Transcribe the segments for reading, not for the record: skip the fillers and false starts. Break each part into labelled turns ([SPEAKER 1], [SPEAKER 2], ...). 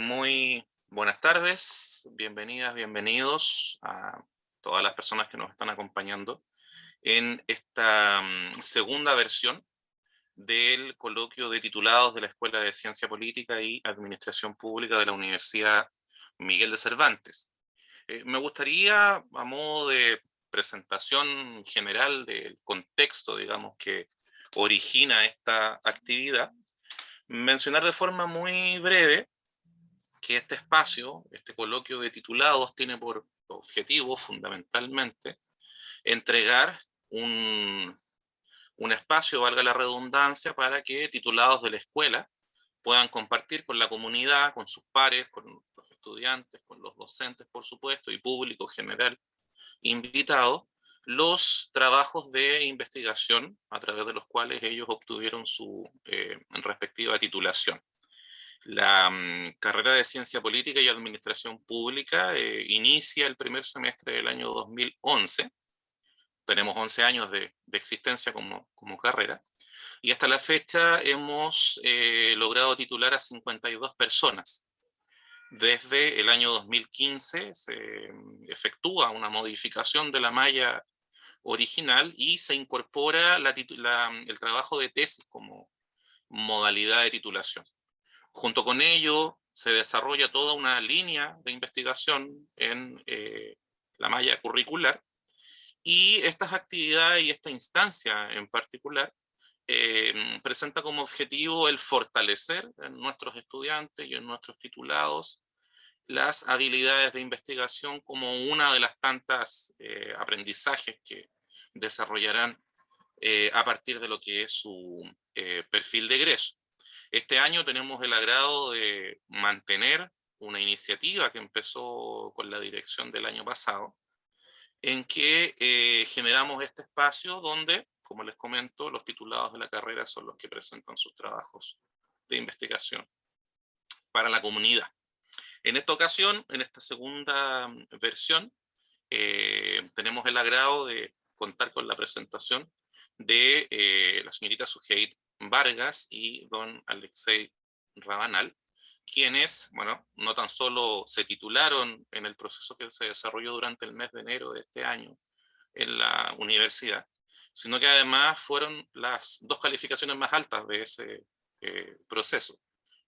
[SPEAKER 1] Muy buenas tardes, bienvenidas, bienvenidos a todas las personas que nos están acompañando en esta segunda versión del coloquio de titulados de la Escuela de Ciencia Política y Administración Pública de la Universidad Miguel de Cervantes. Me gustaría, a modo de presentación general del contexto, digamos, que origina esta actividad, mencionar de forma muy breve que este espacio, este coloquio de titulados, tiene por objetivo fundamentalmente entregar un espacio, valga la redundancia, para que titulados de la escuela puedan compartir con la comunidad, con sus pares, con los estudiantes, con los docentes, por supuesto, y público general invitado, los trabajos de investigación a través de los cuales ellos obtuvieron su respectiva titulación. La carrera de Ciencia Política y Administración Pública inicia el primer semestre del año 2011. Tenemos 11 años de existencia como carrera. Y hasta la fecha hemos logrado titular a 52 personas. Desde el año 2015 se efectúa una modificación de la malla original y se incorpora el trabajo de tesis como modalidad de titulación. Junto con ello, se desarrolla toda una línea de investigación en la malla curricular, y estas actividades y esta instancia en particular presenta como objetivo el fortalecer en nuestros estudiantes y en nuestros titulados las habilidades de investigación como una de las tantas aprendizajes que desarrollarán a partir de lo que es su perfil de egreso. Este año tenemos el agrado de mantener una iniciativa que empezó con la dirección del año pasado, en que generamos este espacio donde, como les comento, los titulados de la carrera son los que presentan sus trabajos de investigación para la comunidad. En esta ocasión, en esta segunda versión, tenemos el agrado de contar con la presentación de la señorita Sujeit Vargas y don Alexei Rabanal, quienes, bueno, no tan solo se titularon en el proceso que se desarrolló durante el mes de enero de este año en la universidad, sino que además fueron las dos calificaciones más altas de ese proceso.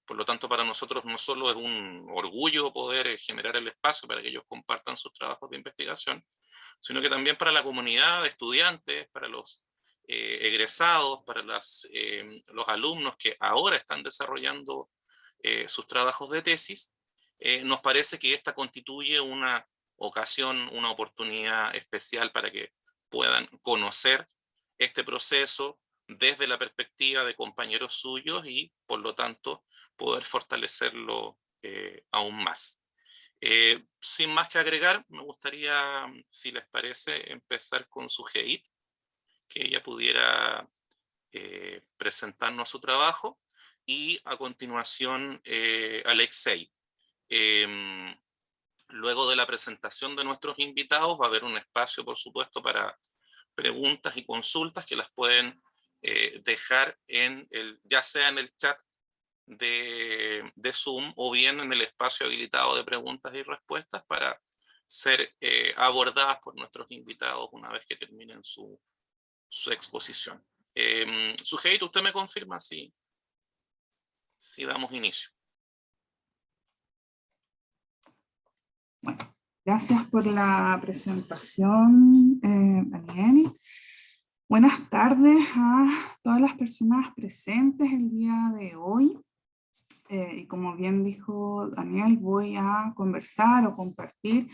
[SPEAKER 1] Por lo tanto, para nosotros no solo es un orgullo poder generar el espacio para que ellos compartan sus trabajos de investigación, sino que también para la comunidad de estudiantes, para los egresados, para los alumnos que ahora están desarrollando sus trabajos de tesis, nos parece que esta constituye una ocasión, una oportunidad especial para que puedan conocer este proceso desde la perspectiva de compañeros suyos y, por lo tanto, poder fortalecerlo aún más. Sin más que agregar, me gustaría, si les parece, empezar con Sujeit, que ella pudiera presentarnos su trabajo, y a continuación Alexei. Luego de la presentación de nuestros invitados va a haber un espacio, por supuesto, para preguntas y consultas que las pueden dejar ya sea en el chat de Zoom o bien en el espacio habilitado de preguntas y respuestas para ser abordadas por nuestros invitados una vez que terminen su exposición. Sujeit, ¿usted me confirma si damos inicio?
[SPEAKER 2] Bueno, gracias por la presentación, Daniel. Buenas tardes a todas las personas presentes el día de hoy. Y como bien dijo Daniel, voy a conversar o compartir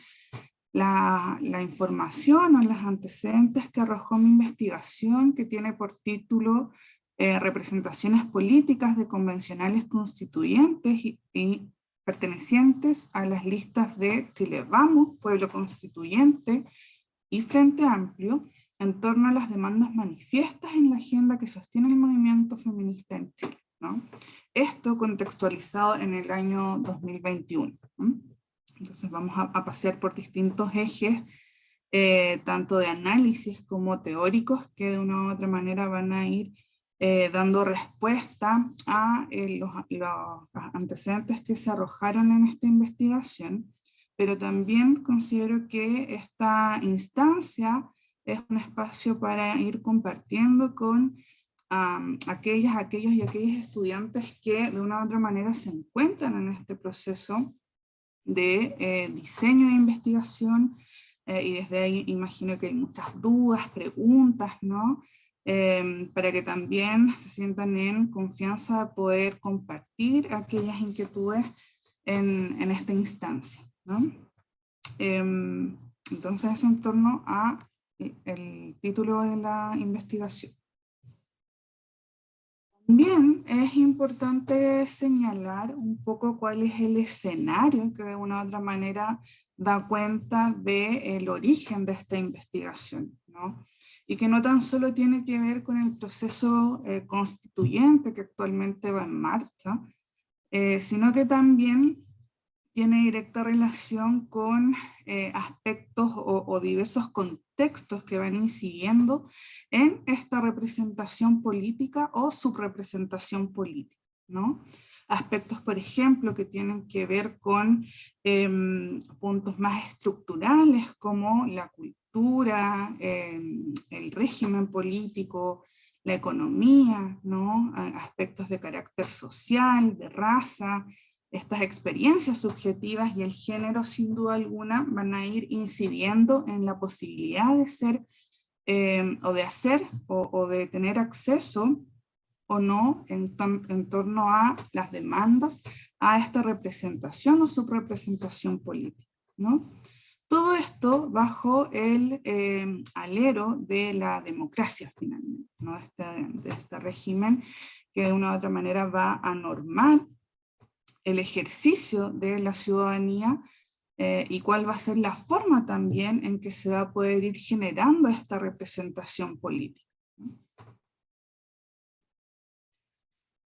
[SPEAKER 2] la información o los antecedentes que arrojó mi investigación, que tiene por título Representaciones políticas de convencionales constituyentes y pertenecientes a las listas de Chile Vamos, Pueblo Constituyente y Frente Amplio, en torno a las demandas manifiestas en la agenda que sostiene el movimiento feminista en Chile, ¿no? Esto contextualizado en el año 2021. Entonces vamos a pasear por distintos ejes, tanto de análisis como teóricos, que de una u otra manera van a ir dando respuesta a los antecedentes que se arrojaron en esta investigación, pero también considero que esta instancia es un espacio para ir compartiendo con aquellos y aquellas estudiantes que de una u otra manera se encuentran en este proceso de diseño de investigación, y desde ahí imagino que hay muchas dudas, preguntas, ¿no? Para que también se sientan en confianza de poder compartir aquellas inquietudes en esta instancia, ¿no? Entonces eso en torno a el título de la investigación. También es importante señalar un poco cuál es el escenario que de una u otra manera da cuenta del origen de esta investigación, ¿no? Y que no tan solo tiene que ver con el proceso constituyente que actualmente va en marcha, sino que también tiene directa relación con aspectos o diversos contextos que van incidiendo en esta representación política o subrepresentación política, ¿no? Aspectos, por ejemplo, que tienen que ver con puntos más estructurales como la cultura, el régimen político, la economía, ¿no? Aspectos de carácter social, de raza. Estas experiencias subjetivas y el género, sin duda alguna, van a ir incidiendo en la posibilidad de ser, o de hacer, o de tener acceso o no en torno a las demandas a esta representación o subrepresentación política, ¿no? Todo esto bajo el alero de la democracia, finalmente, ¿no? De este régimen que de una u otra manera va a normar el ejercicio de la ciudadanía y cuál va a ser la forma también en que se va a poder ir generando esta representación política.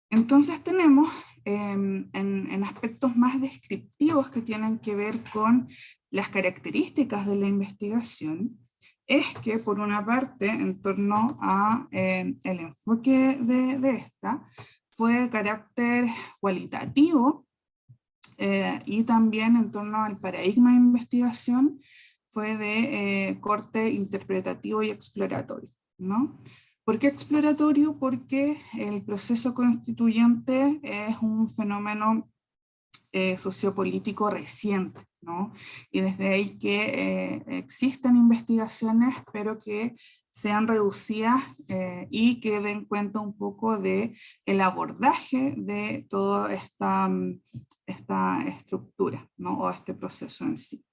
[SPEAKER 2] Entonces tenemos en aspectos más descriptivos que tienen que ver con las características de la investigación, es que por una parte en torno a el enfoque de esta, fue de carácter cualitativo, y también en torno al paradigma de investigación fue de corte interpretativo y exploratorio, ¿no? ¿Por qué exploratorio? Porque el proceso constituyente es un fenómeno sociopolítico reciente, ¿no? Y desde ahí que existen investigaciones, pero que sean reducidas y que den cuenta un poco de el abordaje de toda esta estructura, ¿no? O este proceso en sí.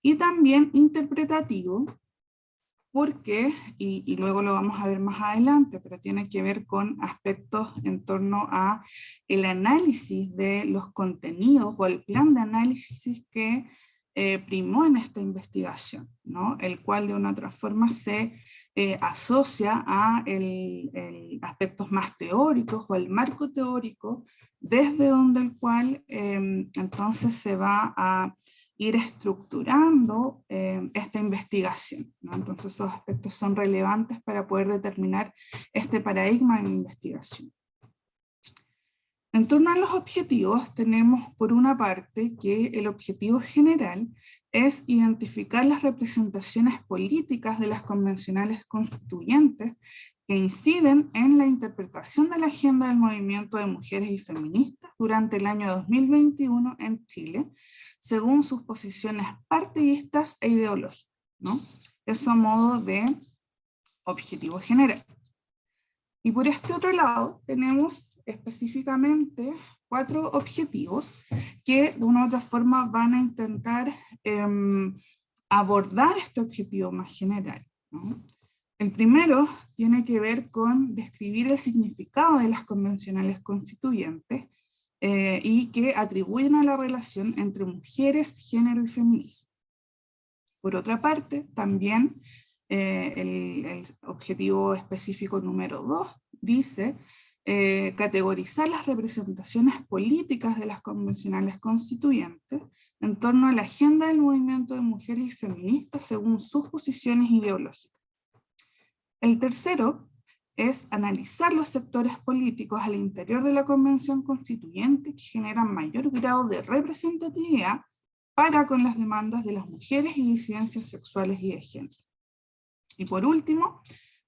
[SPEAKER 2] Y también interpretativo, porque, y luego lo vamos a ver más adelante, pero tiene que ver con aspectos en torno a el análisis de los contenidos o el plan de análisis que primó en esta investigación, ¿no? El cual de una u otra forma se asocia a aspectos más teóricos o el marco teórico, desde donde el cual entonces se va a ir estructurando esta investigación, ¿no? Entonces esos aspectos son relevantes para poder determinar este paradigma de investigación. En torno a los objetivos, tenemos por una parte que el objetivo general es identificar las representaciones políticas de las convencionales constituyentes que inciden en la interpretación de la agenda del movimiento de mujeres y feministas durante el año 2021 en Chile, según sus posiciones partidistas e ideológicas, ¿no? Eso a modo de objetivo general. Y por este otro lado tenemos específicamente 4 objetivos que de una u otra forma van a intentar abordar este objetivo más general, ¿no? El primero tiene que ver con describir el significado de las convencionales constituyentes y que atribuyen a la relación entre mujeres, género y feminismo. Por otra parte, también el objetivo específico número 2 dice categorizar las representaciones políticas de las convencionales constituyentes en torno a la agenda del movimiento de mujeres y feministas según sus posiciones ideológicas. El tercero es analizar los sectores políticos al interior de la Convención Constituyente que generan mayor grado de representatividad para con las demandas de las mujeres y disidencias sexuales y de género. Y por último,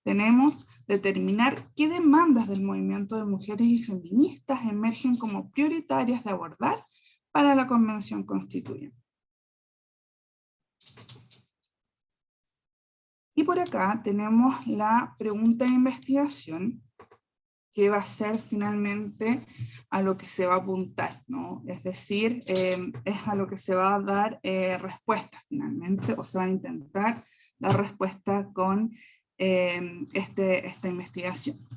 [SPEAKER 2] tenemos determinar qué demandas del movimiento de mujeres y feministas emergen como prioritarias de abordar para la Convención Constituyente. Y por acá tenemos la pregunta de investigación, que va a ser finalmente a lo que se va a apuntar, ¿no? Es decir, es a lo que se va a dar respuesta finalmente, o se va a intentar dar respuesta con esta investigación.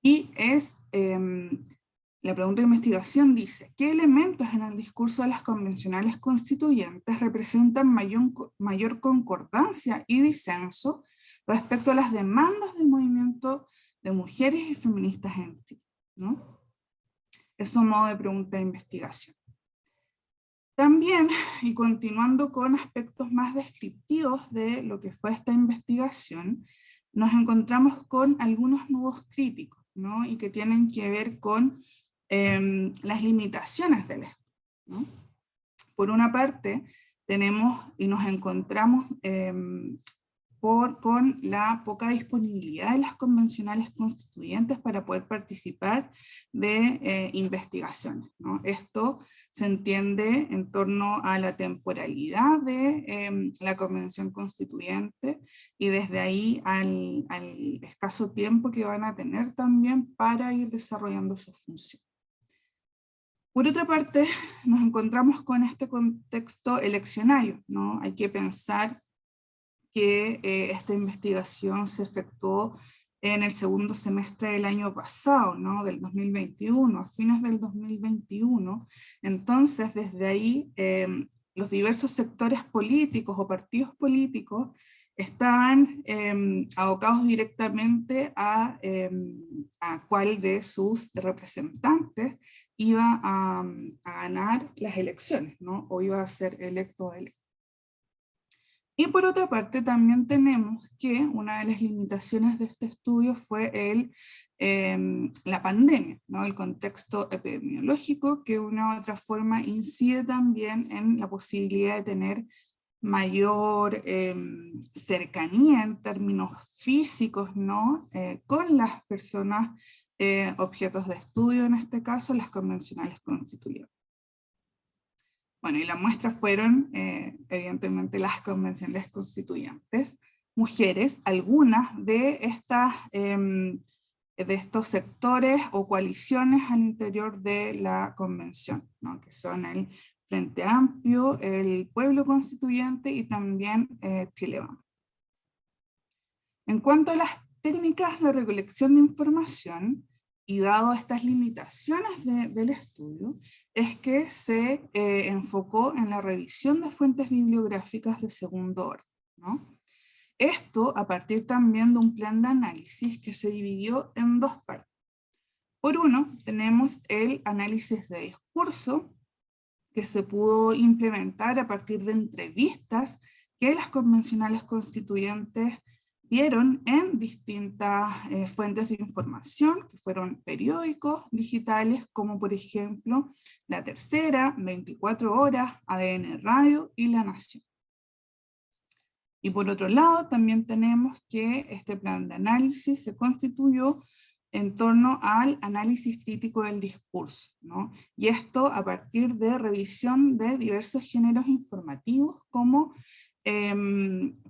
[SPEAKER 2] Y es, la pregunta de investigación dice, ¿qué elementos en el discurso de las convencionales constituyentes representan mayor concordancia y disenso respecto a las demandas del movimiento de mujeres y feministas en Chile, ¿no? Es un modo de pregunta de investigación. También, y continuando con aspectos más descriptivos de lo que fue esta investigación, nos encontramos con algunos nudos críticos, ¿no? Y que tienen que ver con las limitaciones del estudio, ¿no? Por una parte, tenemos y nos encontramos con la poca disponibilidad de las convencionales constituyentes para poder participar de investigaciones, ¿no? Esto se entiende en torno a la temporalidad de la convención constituyente y desde ahí al escaso tiempo que van a tener también para ir desarrollando su función. Por otra parte, nos encontramos con este contexto eleccionario, ¿no? Hay que pensar que esta investigación se efectuó en el segundo semestre del año pasado, ¿no? Del 2021, a fines del 2021. Entonces, desde ahí, los diversos sectores políticos o partidos políticos estaban abocados directamente a cuál de sus representantes iba a ganar las elecciones, ¿no? O iba a ser electo o electo. Y por otra parte también tenemos que una de las limitaciones de este estudio fue la pandemia, ¿no? El contexto epidemiológico que de una u otra forma incide también en la posibilidad de tener mayor cercanía en términos físicos, ¿no? Con las personas objetos de estudio, en este caso las convencionales constituyentes. Bueno, y la muestra fueron, evidentemente, las convencionales constituyentes, mujeres, algunas de estos sectores o coaliciones al interior de la convención, ¿no? Que son el Frente Amplio, el Pueblo Constituyente y también Chile Vamos. En cuanto a las técnicas de recolección de información, y dado estas limitaciones del estudio, es que se enfocó en la revisión de fuentes bibliográficas de segundo orden, ¿no? Esto a partir también de un plan de análisis que se dividió en dos partes. Por uno, tenemos el análisis de discurso, que se pudo implementar a partir de entrevistas que las convencionales constituyentes dieron en distintas fuentes de información, que fueron periódicos digitales, como por ejemplo La Tercera, 24 Horas, ADN Radio y La Nación. Y por otro lado, también tenemos que este plan de análisis se constituyó en torno al análisis crítico del discurso, ¿no? Y esto a partir de revisión de diversos géneros informativos, como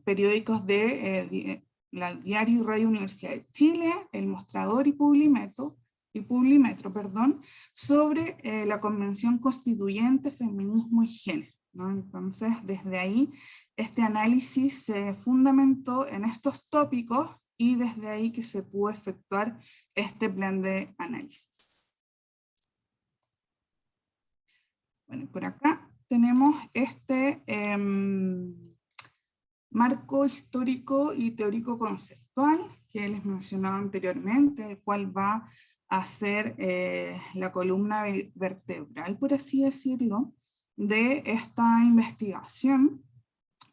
[SPEAKER 2] periódicos de la Diario y Radio Universidad de Chile, El Mostrador y Publimetro, sobre la Convención Constituyente, Feminismo y Género, ¿no? Entonces, desde ahí, este análisis se fundamentó en estos tópicos y desde ahí que se pudo efectuar este plan de análisis. Bueno, por acá tenemos este marco histórico y teórico conceptual que les mencionaba anteriormente, el cual va a ser la columna vertebral, por así decirlo, de esta investigación.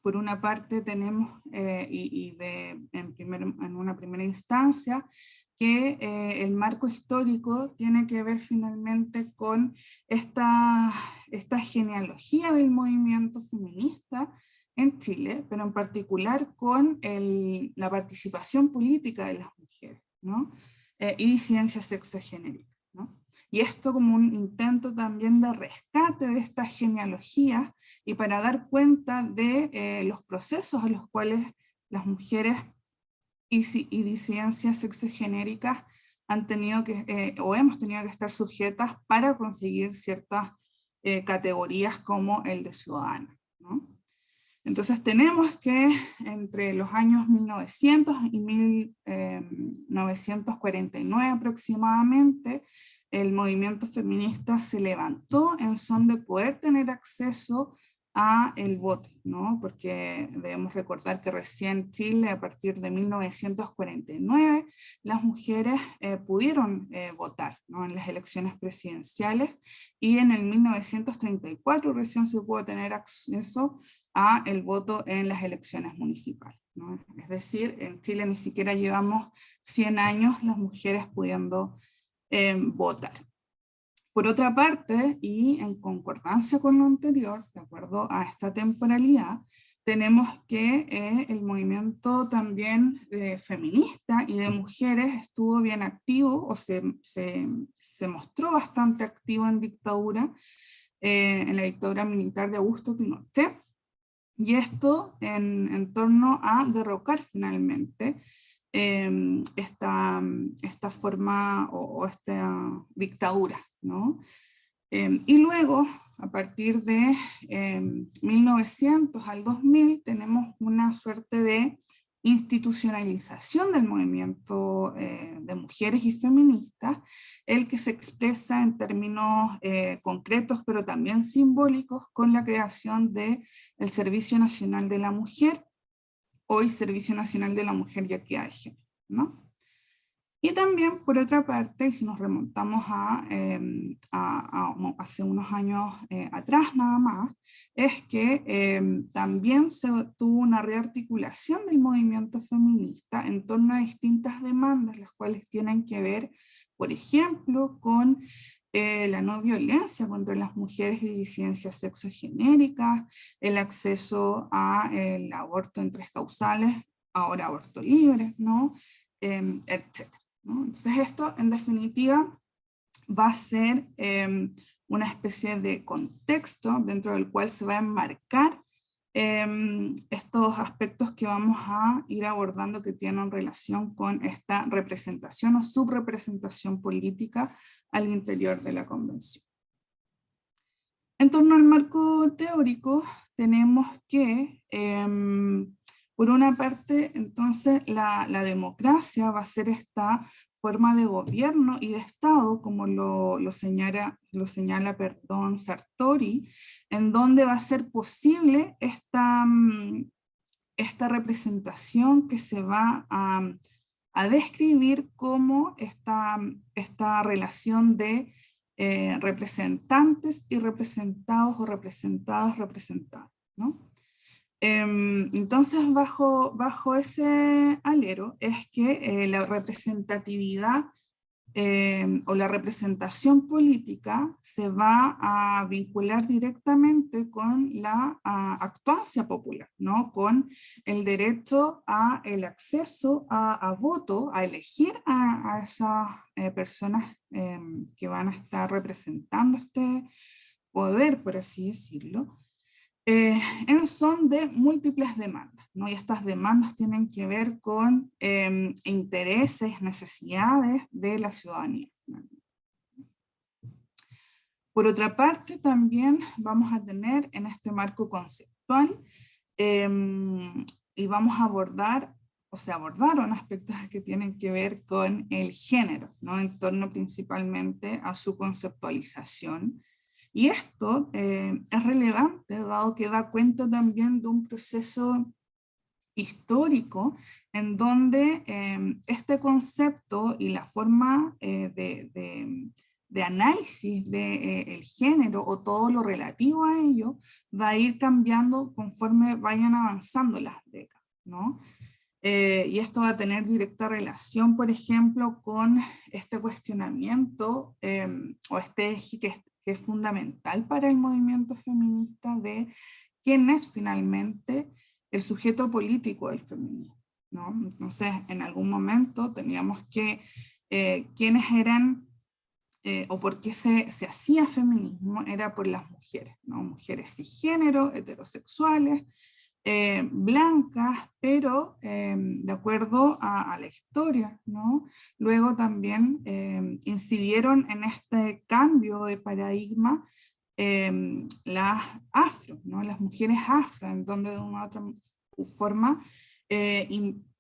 [SPEAKER 2] Por una parte tenemos, en una primera instancia, que el marco histórico tiene que ver finalmente con esta genealogía del movimiento feminista en Chile, pero en particular con la participación política de las mujeres, ¿no? Y disidencia sexogenérica, ¿no? Y esto como un intento también de rescate de esta genealogía y para dar cuenta de los procesos a los cuales las mujeres y disidencias sexogenéricas han tenido que, o hemos tenido que estar sujetas para conseguir ciertas categorías como el de ciudadana, ¿no? Entonces tenemos que entre los años 1900 y 1949 aproximadamente, el movimiento feminista se levantó en son de poder tener acceso a el voto, ¿no? Porque debemos recordar que recién Chile, a partir de 1949, las mujeres pudieron votar, ¿no? En las elecciones presidenciales, y en el 1934 recién se pudo tener acceso a el voto en las elecciones municipales, ¿no? Es decir, en Chile ni siquiera llevamos 100 años las mujeres pudiendo votar. Por otra parte, y en concordancia con lo anterior, de acuerdo a esta temporalidad, tenemos que el movimiento también feminista y de mujeres estuvo bien activo, o se mostró bastante activo en dictadura, en la dictadura militar de Augusto Pinochet, y esto en torno a derrocar finalmente esta forma o esta dictadura, ¿no? Y luego, a partir de 1900 al 2000, tenemos una suerte de institucionalización del movimiento de mujeres y feministas, el que se expresa en términos concretos, pero también simbólicos, con la creación del Servicio Nacional de la Mujer, hoy Servicio Nacional de la Mujer y Equidad de Género, ¿no? Y también, por otra parte, y si nos remontamos a hace unos años atrás nada más, es que también se tuvo una rearticulación del movimiento feminista en torno a distintas demandas, las cuales tienen que ver, por ejemplo, con la no violencia contra las mujeres y disidencias sexogenéricas, el acceso al aborto en 3 causales, ahora aborto libre, ¿no? Etc. ¿no? Entonces esto, en definitiva, va a ser una especie de contexto dentro del cual se va a enmarcar estos aspectos que vamos a ir abordando que tienen relación con esta representación o subrepresentación política al interior de la convención. En torno al marco teórico, tenemos que por una parte, entonces, la democracia va a ser esta forma de gobierno y de Estado, como lo señala Sartori, en donde va a ser posible esta representación que se va a describir como esta relación de representantes y representados o representadas, representadas, ¿no? Entonces, bajo ese alero es que la representatividad o la representación política se va a vincular directamente con la actuancia popular, ¿no? Con el derecho a el acceso a voto, a elegir a esas personas que van a estar representando este poder, por así decirlo, en son de múltiples demandas, ¿no? Y estas demandas tienen que ver con intereses, necesidades de la ciudadanía. Por otra parte, también vamos a tener en este marco conceptual y vamos a abordaron aspectos que tienen que ver con el género, ¿no? En torno principalmente a su conceptualización. Y esto es relevante, dado que da cuenta también de un proceso histórico en donde este concepto y la forma de análisis del género o todo lo relativo a ello va a ir cambiando conforme vayan avanzando las décadas, ¿no? y esto va a tener directa relación, por ejemplo, con este cuestionamiento o este eje que es fundamental para el movimiento feminista de quién es finalmente el sujeto político del feminismo, ¿no? Entonces, en algún momento teníamos que quiénes eran o por qué se hacía feminismo, era por las mujeres, ¿no? Mujeres cisgénero, heterosexuales, blancas, pero de acuerdo a la historia, ¿no? Luego también incidieron en este cambio de paradigma las afro, ¿no? Las mujeres afro, en donde de una u otra forma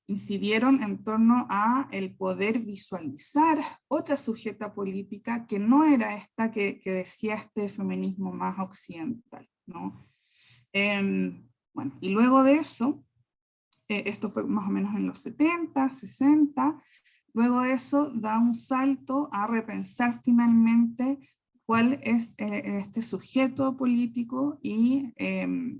[SPEAKER 2] incidieron en torno a el poder visualizar otra sujeta política que no era esta que decía este feminismo más occidental, ¿no? Bueno, y luego de eso, esto fue más o menos en los 70, 60, luego de eso da un salto a repensar finalmente cuál es este sujeto político y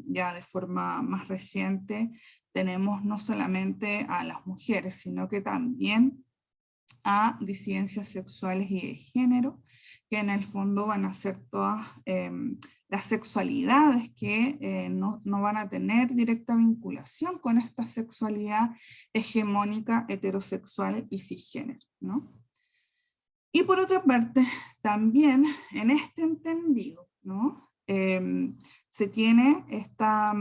[SPEAKER 2] ya de forma más reciente tenemos no solamente a las mujeres, sino que también a disidencias sexuales y de género, que en el fondo van a ser todas las sexualidades que no van a tener directa vinculación con esta sexualidad hegemónica, heterosexual y cisgénero, ¿no? Y por otra parte, también en este entendido, ¿no? Se tiene esta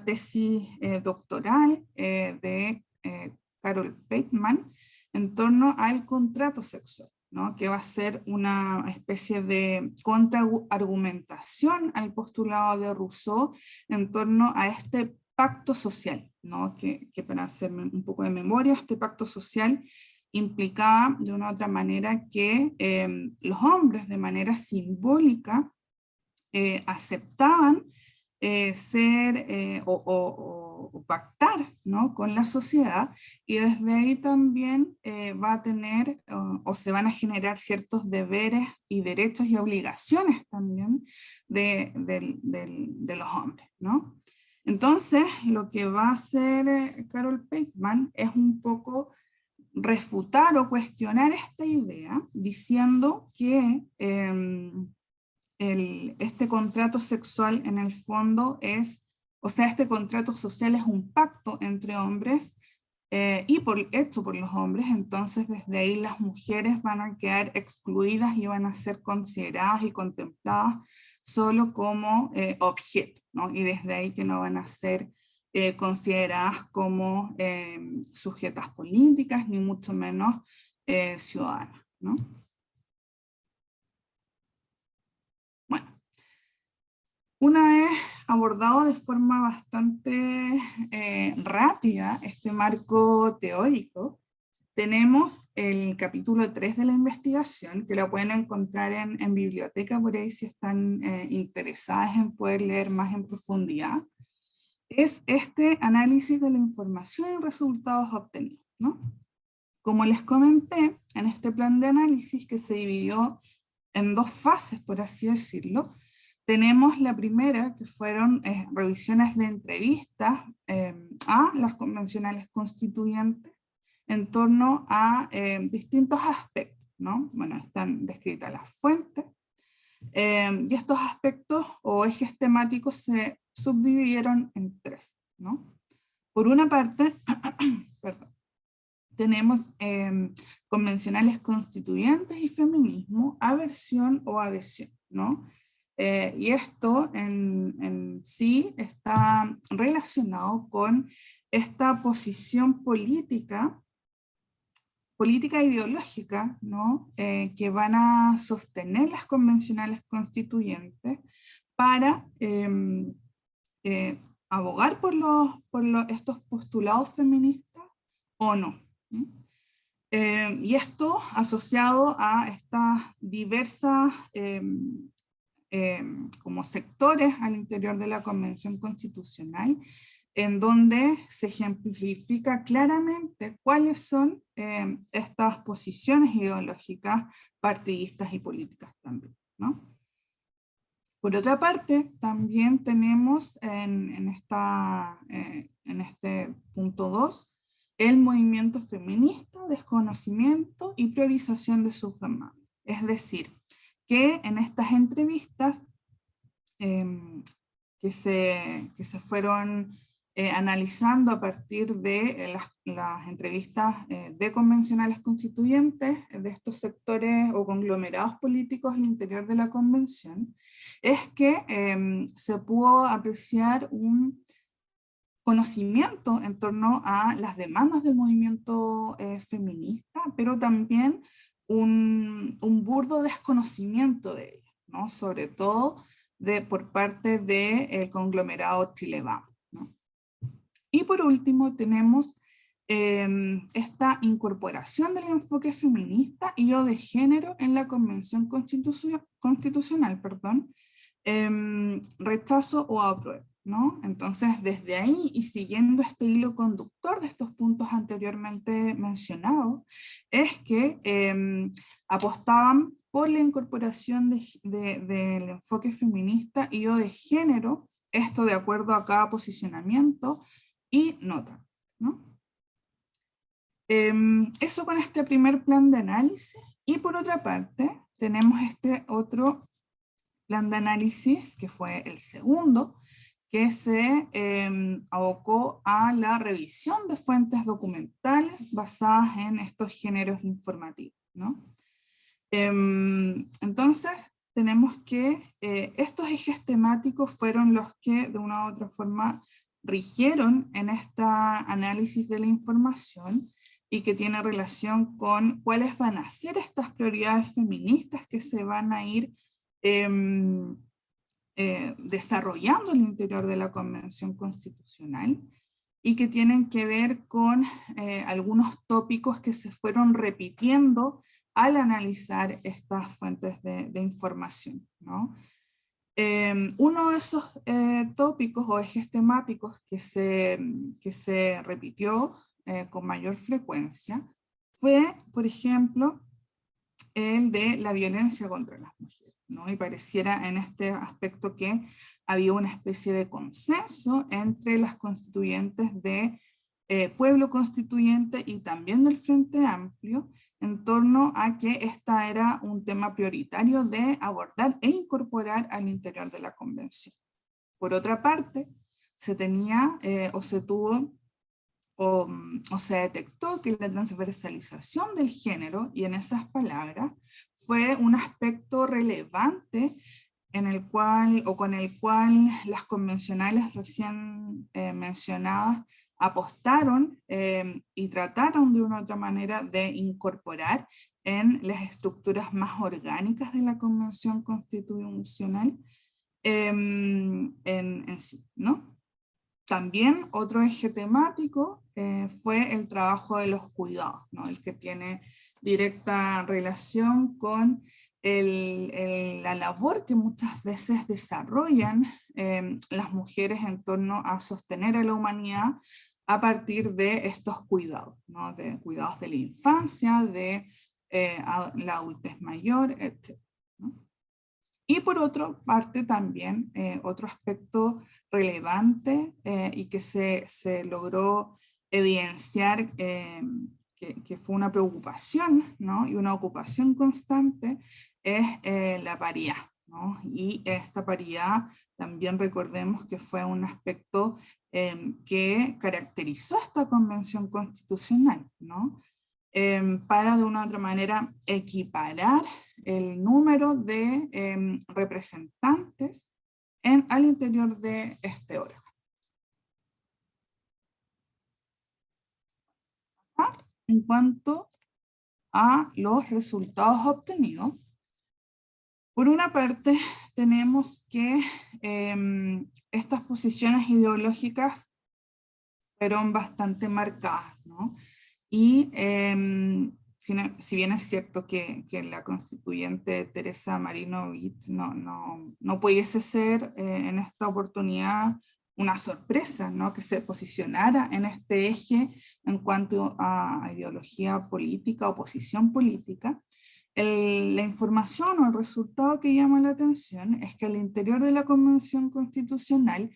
[SPEAKER 2] tesis doctoral de Carol Pateman en torno al contrato sexual, ¿no? Que va a ser una especie de contraargumentación al postulado de Rousseau en torno a este pacto social, ¿no? Que para hacerme un poco de memoria, este pacto social implicaba de una u otra manera que los hombres de manera simbólica aceptaban ser o pactar, ¿no? Con la sociedad, y desde ahí también va a tener o se van a generar ciertos deberes y derechos y obligaciones también de los hombres, ¿no? Entonces, lo que va a hacer Carol Pateman es un poco refutar o cuestionar esta idea diciendo que este contrato sexual en el fondo es, o sea, este contrato social es un pacto entre hombres y hecho por los hombres, entonces desde ahí las mujeres van a quedar excluidas y van a ser consideradas y contempladas solo como objeto, ¿no? Y desde ahí que no van a ser consideradas como sujetas políticas, ni mucho menos ciudadanas, ¿no? Bueno, una vez abordado de forma bastante rápida este marco teórico, tenemos el capítulo 3 de la investigación, que lo pueden encontrar en biblioteca por ahí si están interesadas en poder leer más en profundidad. Es este análisis de la información y resultados obtenidos, ¿no? Como les comenté, en este plan de análisis que se dividió en dos fases, por así decirlo, tenemos la primera, que fueron revisiones de entrevistas a las convencionales constituyentes en torno a distintos aspectos, ¿no? Bueno, están descritas las fuentes, y estos aspectos o ejes temáticos se subdividieron en tres, ¿no? Por una parte, perdón, tenemos convencionales constituyentes y feminismo, aversión o adhesión, ¿no? Y esto en sí está relacionado con esta posición política ideológica, ¿no? Que van a sostener las convencionales constituyentes para abogar por estos postulados feministas o no, ¿no? Y esto asociado a estas diversas como sectores al interior de la Convención Constitucional, en donde se ejemplifica claramente cuáles son estas posiciones ideológicas, partidistas y políticas también, ¿no? Por otra parte, también tenemos en este punto 2 el movimiento feminista, desconocimiento y priorización de sus demandas. Es decir, que en estas entrevistas que se fueron analizando a partir de las entrevistas de convencionales constituyentes de estos sectores o conglomerados políticos al interior de la convención, es que se pudo apreciar un conocimiento en torno a las demandas del movimiento feminista, pero también un burdo desconocimiento de ellas, ¿no? Sobre todo por parte del conglomerado Chile Vamos, ¿no? Y por último tenemos esta incorporación del enfoque feminista y o de género en la Convención Constitucional, rechazo o apruebo, ¿no? Entonces, desde ahí y siguiendo este hilo conductor de estos puntos anteriormente mencionados, es que apostaban por la incorporación del enfoque feminista y o de género, esto de acuerdo a cada posicionamiento y nota, ¿no? Eso con este primer plan de análisis, y por otra parte tenemos este otro plan de análisis, que fue el segundo, que se abocó a la revisión de fuentes documentales basadas en estos géneros informativos, ¿no? Entonces, tenemos que estos ejes temáticos fueron los que de una u otra forma rigieron en este análisis de la información y que tiene relación con cuáles van a ser estas prioridades feministas que se van a ir desarrollando al interior de la Convención Constitucional y que tienen que ver con algunos tópicos que se fueron repitiendo al analizar estas fuentes de información, ¿no? Uno de esos tópicos o ejes temáticos que se repitió con mayor frecuencia fue, por ejemplo, el de la violencia contra las mujeres, ¿no? Y pareciera en este aspecto que había una especie de consenso entre las constituyentes de Pueblo Constituyente y también del Frente Amplio en torno a que esta era un tema prioritario de abordar e incorporar al interior de la convención. Por otra parte, se tenía o se tuvo o se detectó que la transversalización del género, y en esas palabras, fue un aspecto relevante en el cual, o con el cual las convencionales recién mencionadas apostaron y trataron de una u otra manera de incorporar en las estructuras más orgánicas de la Convención Constitucional en sí, ¿no? También otro eje temático fue el trabajo de los cuidados, ¿no? El que tiene directa relación con la labor que muchas veces desarrollan las mujeres en torno a sostener a la humanidad a partir de estos cuidados, ¿no? De cuidados de la infancia, de la adultez mayor, etc., ¿no? Y por otra parte también, otro aspecto relevante y que se logró evidenciar que fue una preocupación, ¿no? Y una ocupación constante es la paridad, ¿no? Y esta paridad también recordemos que fue un aspecto que caracterizó esta convención constitucional, ¿no? Para de una u otra manera equiparar el número de representantes al interior de este órgano. En cuanto a los resultados obtenidos, por una parte tenemos que estas posiciones ideológicas fueron bastante marcadas, ¿no? Y si bien es cierto que la constituyente Teresa Marinovich no pudiese ser en esta oportunidad una sorpresa, ¿no? Que se posicionara en este eje en cuanto a ideología política o posición política, la información o el resultado que llama la atención es que al interior de la Convención Constitucional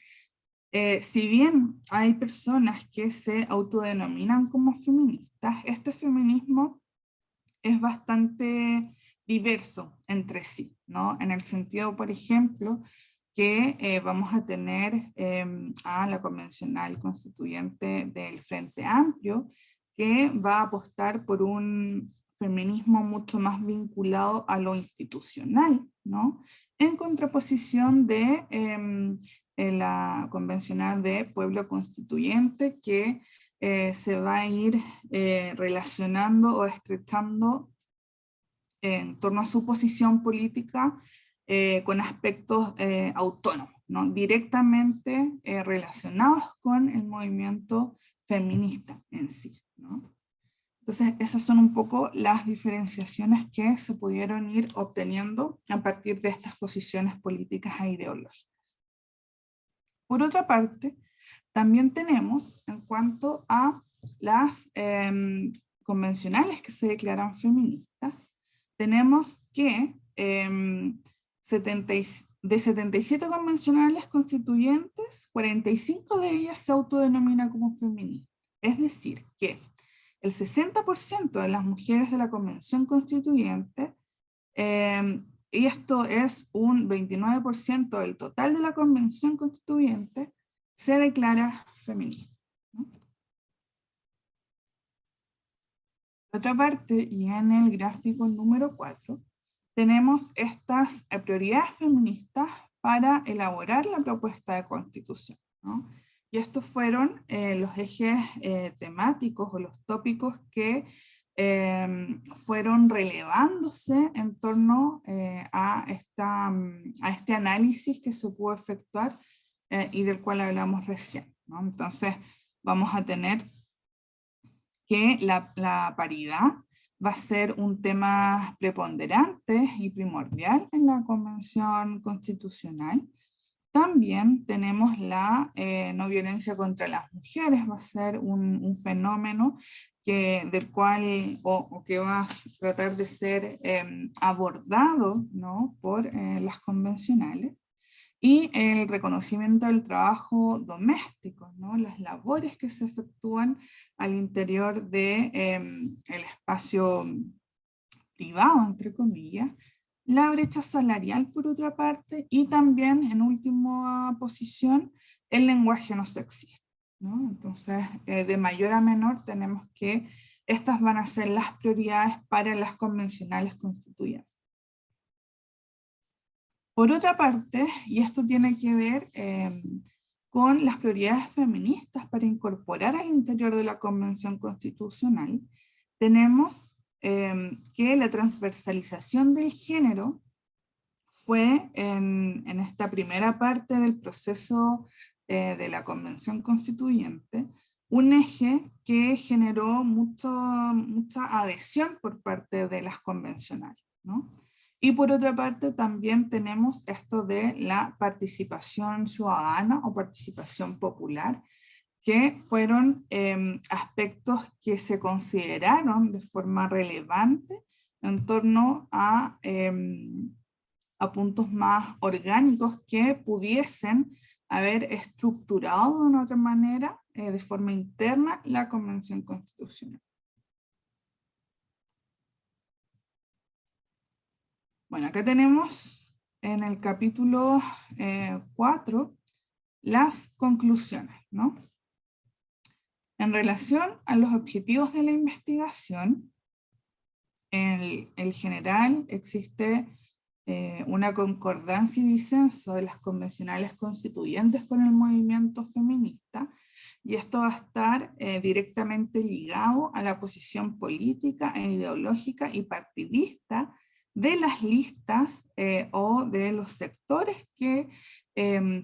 [SPEAKER 2] Si bien hay personas que se autodenominan como feministas, este feminismo es bastante diverso entre sí, ¿no? En el sentido, por ejemplo, que vamos a tener a la convencional constituyente del Frente Amplio, que va a apostar por un feminismo mucho más vinculado a lo institucional, ¿no? En contraposición de la convencional de Pueblo Constituyente, que se va a ir relacionando o estrechando en torno a su posición política con aspectos autónomos, ¿no? Directamente relacionados con el movimiento feminista en sí, ¿no? Entonces, esas son un poco las diferenciaciones que se pudieron ir obteniendo a partir de estas posiciones políticas e ideológicas. Por otra parte, también tenemos, en cuanto a las convencionales que se declaran feministas, tenemos que de 77 convencionales constituyentes, 45 de ellas se autodenominan como feministas. Es decir, que el 60% de las mujeres de la Convención Constituyente, y esto es un 29% del total de la Convención Constituyente, se declara feminista, ¿no? Por otra parte, y en el gráfico número 4, tenemos estas prioridades feministas para elaborar la propuesta de constitución, ¿no? Y estos fueron los ejes temáticos o los tópicos que fueron relevándose en torno a este análisis que se pudo efectuar y del cual hablamos recién, ¿no? Entonces vamos a tener que la paridad va a ser un tema preponderante y primordial en la Convención Constitucional. También tenemos la no violencia contra las mujeres, va a ser un fenómeno del cual, o que va a tratar de ser abordado, ¿no? por las convencionales. Y el reconocimiento del trabajo doméstico, ¿no? Las labores que se efectúan al interior de, el espacio privado, entre comillas, la brecha salarial por otra parte, y también en última posición el lenguaje no sexista, ¿no? Entonces, de mayor a menor tenemos que estas van a ser las prioridades para las convencionales constituyentes. Por otra parte, y esto tiene que ver con las prioridades feministas para incorporar al interior de la Convención Constitucional, tenemos que la transversalización del género fue en esta primera parte del proceso de la Convención Constituyente un eje que generó mucha adhesión por parte de las convencionales, ¿no? Y por otra parte también tenemos esto de la participación ciudadana o participación popular, que fueron aspectos que se consideraron de forma relevante en torno a puntos más orgánicos que pudiesen haber estructurado de una otra manera, de forma interna, la Convención Constitucional. Bueno, acá tenemos en el capítulo 4 las conclusiones, ¿no? En relación a los objetivos de la investigación, en el general existe una concordancia y disenso de las convencionales constituyentes con el movimiento feminista, y esto va a estar directamente ligado a la posición política e ideológica y partidista de las listas o de los sectores que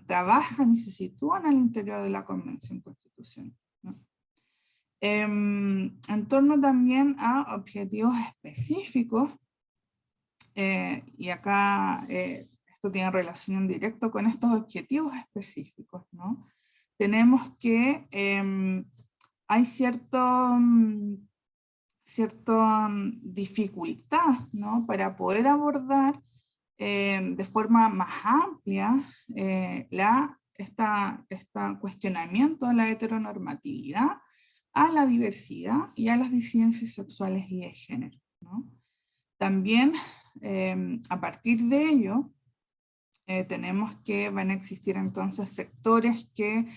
[SPEAKER 2] trabajan y se sitúan al interior de la Convención Constitucional, ¿no? En torno también a objetivos específicos, y acá esto tiene relación directa con estos objetivos específicos, ¿no? Tenemos que hay cierta dificultad, ¿no? Para poder abordar de forma más amplia la cuestionamiento a la heteronormatividad, a la diversidad y a las disidencias sexuales y de género, ¿no? También, a partir de ello, tenemos que van a existir entonces sectores que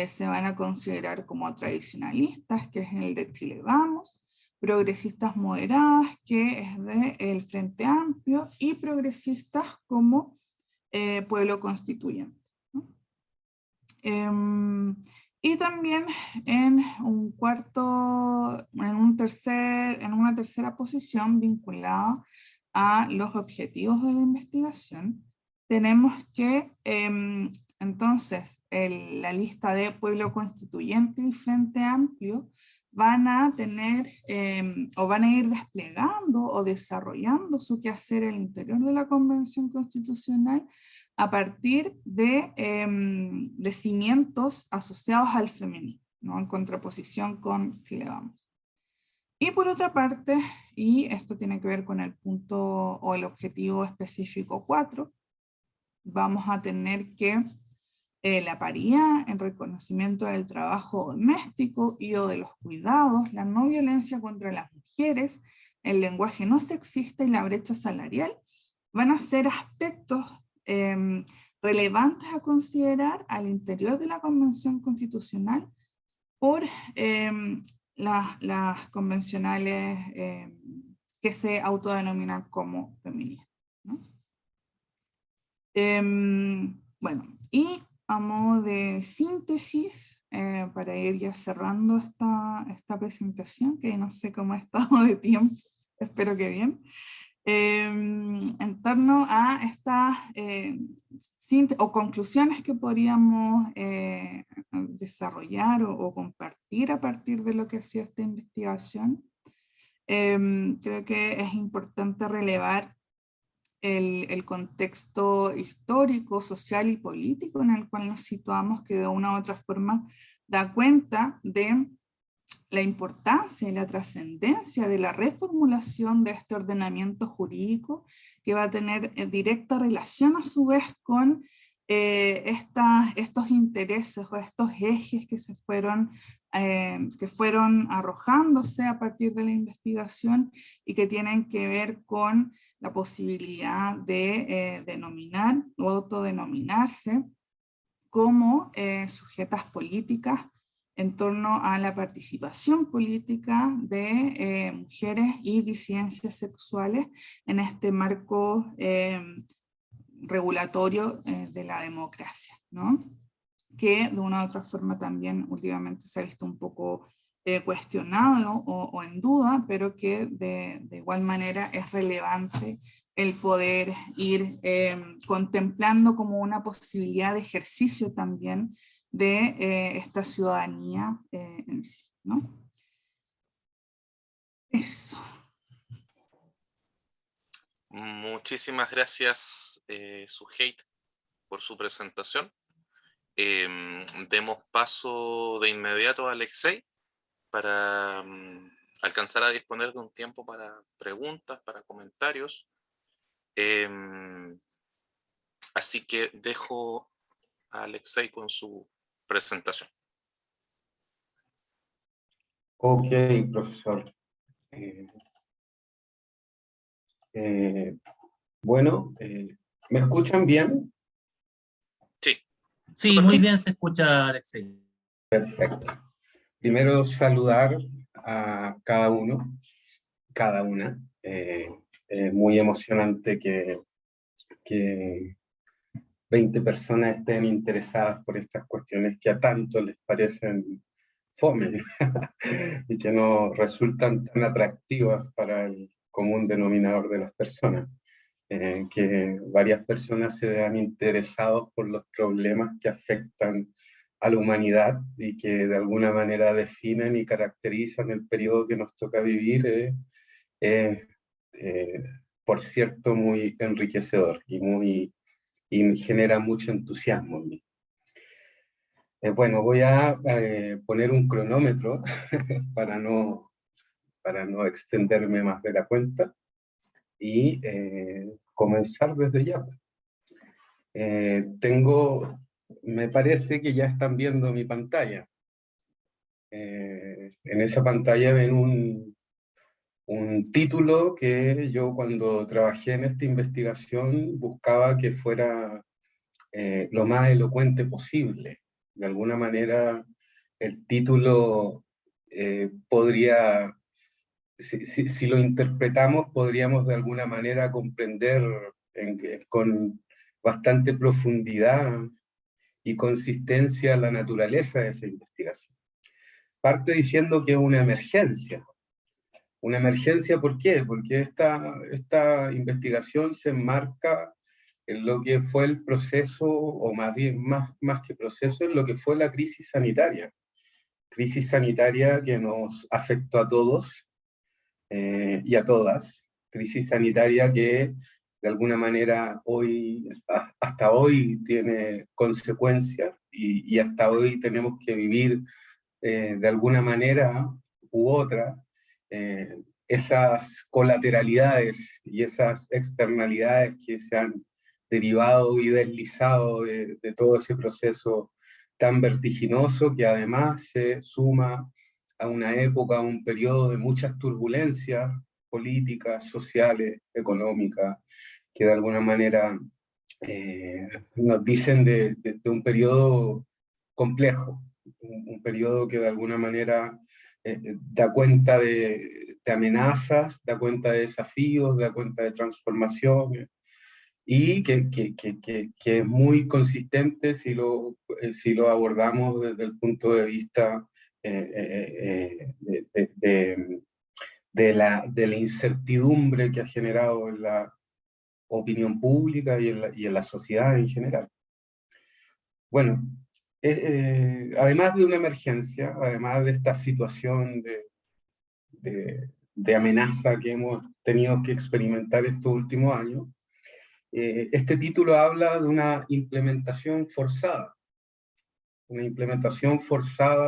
[SPEAKER 2] se van a considerar como tradicionalistas, que es el de Chile Vamos, progresistas moderadas, que es del Frente Amplio, y progresistas como Pueblo Constituyente, ¿no? Y también en una tercera posición vinculada a los objetivos de la investigación, tenemos que entonces la lista de Pueblo Constituyente y Frente Amplio van a tener o van a ir desplegando o desarrollando su quehacer al interior de la Convención Constitucional a partir de cimientos asociados al feminismo, ¿no? En contraposición con Chile Vamos. Y por otra parte, y esto tiene que ver con el punto o el objetivo específico 4, vamos a tener que la paridad, el reconocimiento del trabajo doméstico y o de los cuidados, la no violencia contra las mujeres, el lenguaje no sexista y la brecha salarial van a ser aspectos relevantes a considerar al interior de la Convención Constitucional por las convencionales que se autodenominan como feministas, ¿no? Bueno, y a modo de síntesis, para ir ya cerrando esta presentación, que no sé cómo ha estado de tiempo, espero que bien, en torno a estas conclusiones que podríamos desarrollar o compartir a partir de lo que ha sido esta investigación. Creo que es importante relevar el contexto histórico, social y político en el cual nos situamos, que de una u otra forma da cuenta de la importancia y la trascendencia de la reformulación de este ordenamiento jurídico, que va a tener directa relación a su vez con estos intereses o estos ejes que fueron arrojándose a partir de la investigación y que tienen que ver con la posibilidad de denominar o autodenominarse como sujetas políticas en torno a la participación política de mujeres y disidencias sexuales en este marco regulatorio de la democracia, ¿no? Que de una u otra forma también últimamente se ha visto un poco cuestionado o en duda, pero que de igual manera es relevante el poder ir contemplando como una posibilidad de ejercicio también de esta ciudadanía en sí, ¿no? Eso.
[SPEAKER 1] Muchísimas gracias, Suheit, por su presentación. Demos paso de inmediato a Alexei para alcanzar a disponer de un tiempo para preguntas, para comentarios. Así que dejo a Alexei con su presentación.
[SPEAKER 3] Ok, profesor. Bueno, ¿me escuchan bien?
[SPEAKER 1] Sí.
[SPEAKER 4] Sí, muy bien se escucha, Alexei.
[SPEAKER 3] Perfecto. Primero saludar a cada uno, cada una. Muy emocionante que 20 personas estén interesadas por estas cuestiones que a tanto les parecen fome y que no resultan tan atractivas para el común denominador de las personas. Que varias personas se vean interesados por los problemas que afectan a la humanidad y que de alguna manera definen y caracterizan el periodo que nos toca vivir, por cierto, muy enriquecedor y me genera mucho entusiasmo en mí. Bueno, voy a poner un cronómetro para no extenderme más de la cuenta y comenzar desde ya. Tengo Me parece que ya están viendo mi pantalla. En esa pantalla ven un título que yo cuando trabajé en esta investigación buscaba que fuera lo más elocuente posible. De alguna manera el título podría, si lo interpretamos, podríamos de alguna manera comprender con bastante profundidad y consistencia la naturaleza de esa investigación. Parte diciendo que es una emergencia. Una emergencia, ¿por qué? Porque esta investigación se enmarca en lo que fue el proceso, o más bien, más que proceso, en lo que fue la crisis sanitaria. Crisis sanitaria que nos afectó a todos y a todas. Crisis sanitaria que de alguna manera hasta hoy tiene consecuencias y hasta hoy tenemos que vivir de alguna manera u otra esas colateralidades y esas externalidades que se han derivado y deslizado de todo ese proceso tan vertiginoso, que además se suma a una época, a un periodo de muchas turbulencias políticas, sociales, económicas, que de alguna manera nos dicen de un periodo complejo, un periodo que de alguna manera da cuenta de amenazas, da cuenta de desafíos, da cuenta de transformaciones, y que es muy consistente si lo abordamos desde el punto de vista de la incertidumbre que ha generado en la opinión pública y en la sociedad en general. Bueno, además de una emergencia, además de esta situación de amenaza que hemos tenido que experimentar estos últimos años, este título habla de una implementación forzada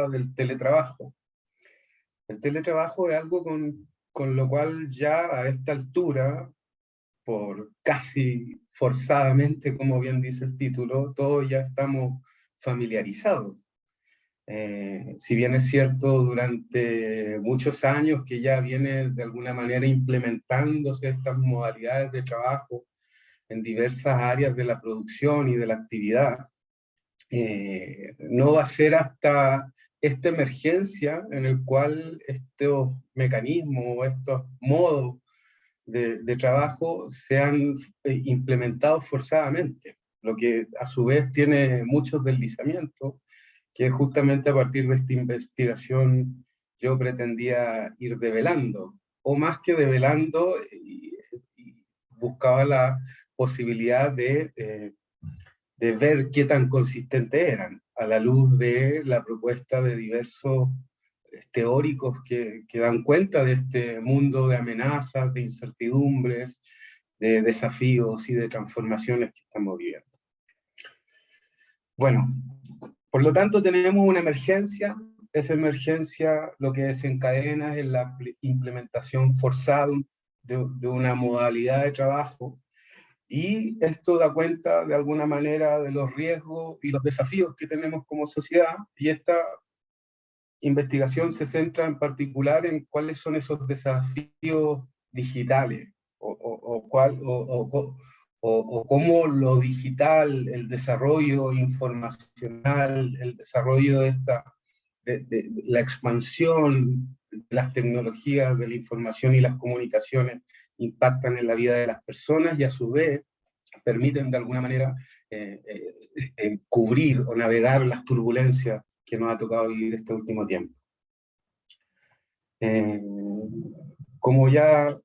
[SPEAKER 3] del teletrabajo. El teletrabajo es algo con lo cual ya a esta altura, por casi forzadamente, como bien dice el título, todos ya estamos familiarizados. Si bien es cierto, durante muchos años que ya viene de alguna manera implementándose estas modalidades de trabajo en diversas áreas de la producción y de la actividad, no va a ser hasta esta emergencia en el cual estos mecanismos, estos modos de trabajo sean implementados forzadamente, lo que a su vez tiene muchos deslizamientos, que justamente a partir de esta investigación yo pretendía ir develando, o más que develando, y buscaba la posibilidad de ver qué tan consistentes eran, a la luz de la propuesta de diversos teóricos que dan cuenta de este mundo de amenazas, de incertidumbres, de desafíos y de transformaciones que estamos viviendo. Bueno, por lo tanto tenemos una emergencia. Esa emergencia lo que desencadena es la implementación forzada de una modalidad de trabajo, y esto da cuenta de alguna manera de los riesgos y los desafíos que tenemos como sociedad, y esta investigación se centra en particular en cuáles son esos desafíos digitales, o cómo lo digital, el desarrollo informacional, el desarrollo de la expansión de las tecnologías de la información y las comunicaciones impactan en la vida de las personas, y a su vez permiten de alguna manera cubrir o navegar las turbulencias que nos ha tocado vivir este último tiempo. Como ya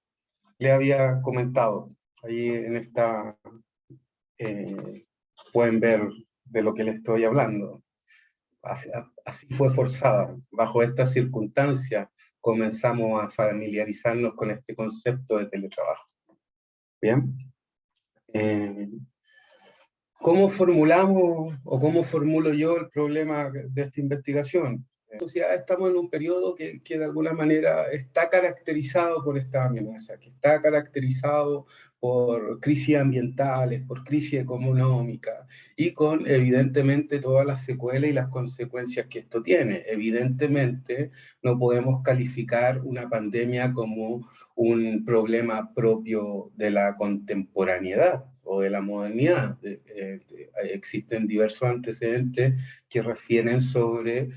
[SPEAKER 3] le había comentado, ahí en esta pueden ver de lo que le estoy hablando. Así fue forzada. Bajo estas circunstancias comenzamos a familiarizarnos con este concepto de teletrabajo. Bien. ¿Cómo formulamos o cómo formulo yo el problema de esta investigación? En la sociedad estamos en un periodo que de alguna manera está caracterizado por esta amenaza, que está caracterizado por crisis ambientales, por crisis económica, y con evidentemente todas las secuelas y las consecuencias que esto tiene. Evidentemente no podemos calificar una pandemia como un problema propio de la contemporaneidad o de la modernidad. Existen diversos antecedentes que refieren sobre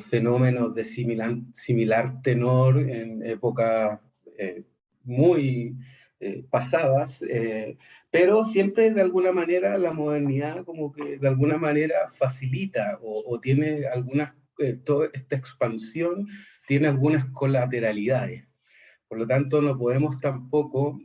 [SPEAKER 3] fenómenos de similar tenor en épocas muy pasadas, pero siempre de alguna manera la modernidad como que de alguna manera facilita o tiene algunas, toda esta expansión tiene algunas colateralidades. Por lo tanto, no podemos tampoco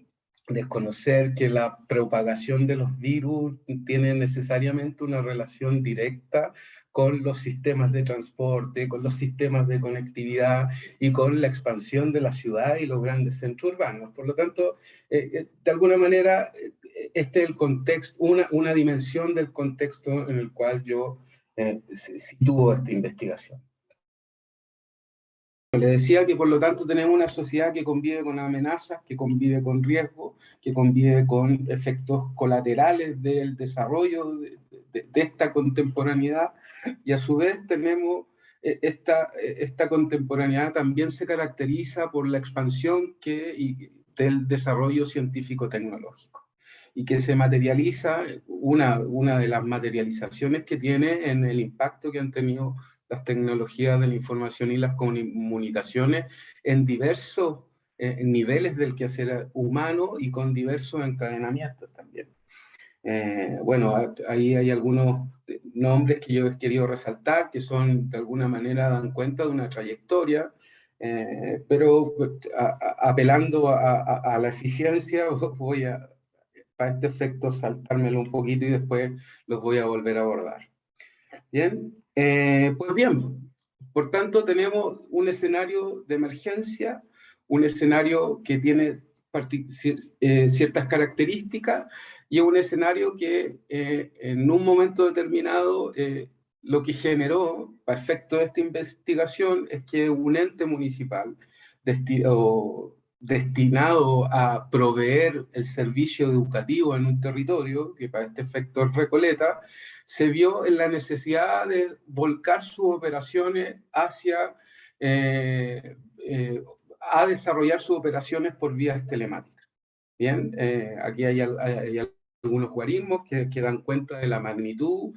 [SPEAKER 3] desconocer que la propagación de los virus tiene necesariamente una relación directa con los sistemas de transporte, con los sistemas de conectividad y con la expansión de la ciudad y los grandes centros urbanos. Por lo tanto, de alguna manera, este es el contexto, una dimensión del contexto en el cual yo sitúo esta investigación. Le decía que por lo tanto tenemos una sociedad que convive con amenazas, que convive con riesgos, que convive con efectos colaterales del desarrollo de esta contemporaneidad, y a su vez tenemos esta contemporaneidad también se caracteriza por la expansión del desarrollo científico-tecnológico, y que se materializa, una de las materializaciones que tiene en el impacto que han tenido las tecnologías de la información y las comunicaciones en diversos niveles del quehacer humano y con diversos encadenamientos también. Bueno, ahí hay algunos nombres que yo he querido resaltar, que son, de alguna manera, dan cuenta de una trayectoria, pero apelando a la eficiencia, voy a, para este efecto, saltármelo un poquito y después los voy a volver a abordar. Bien, pues bien, por tanto tenemos un escenario de emergencia, un escenario que tiene ciertas características, y un escenario que en un momento determinado lo que generó, para efecto de esta investigación, es que un ente municipal destinado a proveer el servicio educativo en un territorio, que para este efecto es Recoleta, se vio en la necesidad de volcar sus operaciones hacia a desarrollar sus operaciones por vías telemáticas. Bien, aquí hay algunos guarismos que dan cuenta de la magnitud.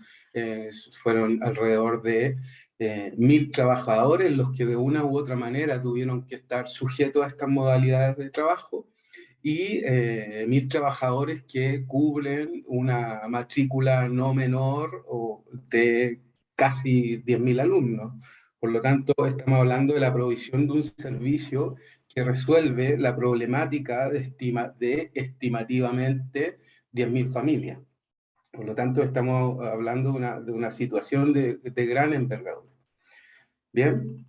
[SPEAKER 3] Fueron alrededor de 1.000 trabajadores los que de una u otra manera tuvieron que estar sujetos a estas modalidades de trabajo, y 1.000 trabajadores que cubren una matrícula no menor de casi 10.000 alumnos. Por lo tanto, estamos hablando de la provisión de un servicio que resuelve la problemática de estimativamente 10.000 familias. Por lo tanto, estamos hablando de una situación de gran envergadura. Bien.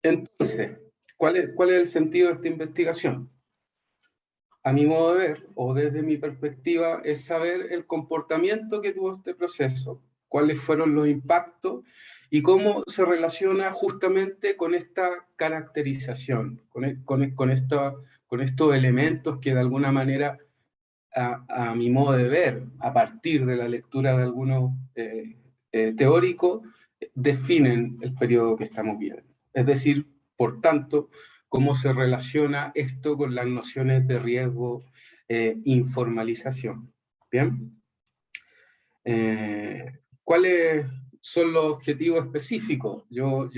[SPEAKER 3] Entonces, ¿cuál es el sentido de esta investigación? A mi modo de ver, o desde mi perspectiva, es saber el comportamiento que tuvo este proceso, cuáles fueron los impactos y cómo se relaciona justamente con esta caracterización, con estos elementos que de alguna manera, a mi modo de ver, a partir de la lectura de algunos teóricos, definen el periodo que estamos viviendo. Es decir, por tanto, cómo se relaciona esto con las nociones de riesgo, informalización. ¿Bien? ¿Cuáles son los objetivos específicos? Yo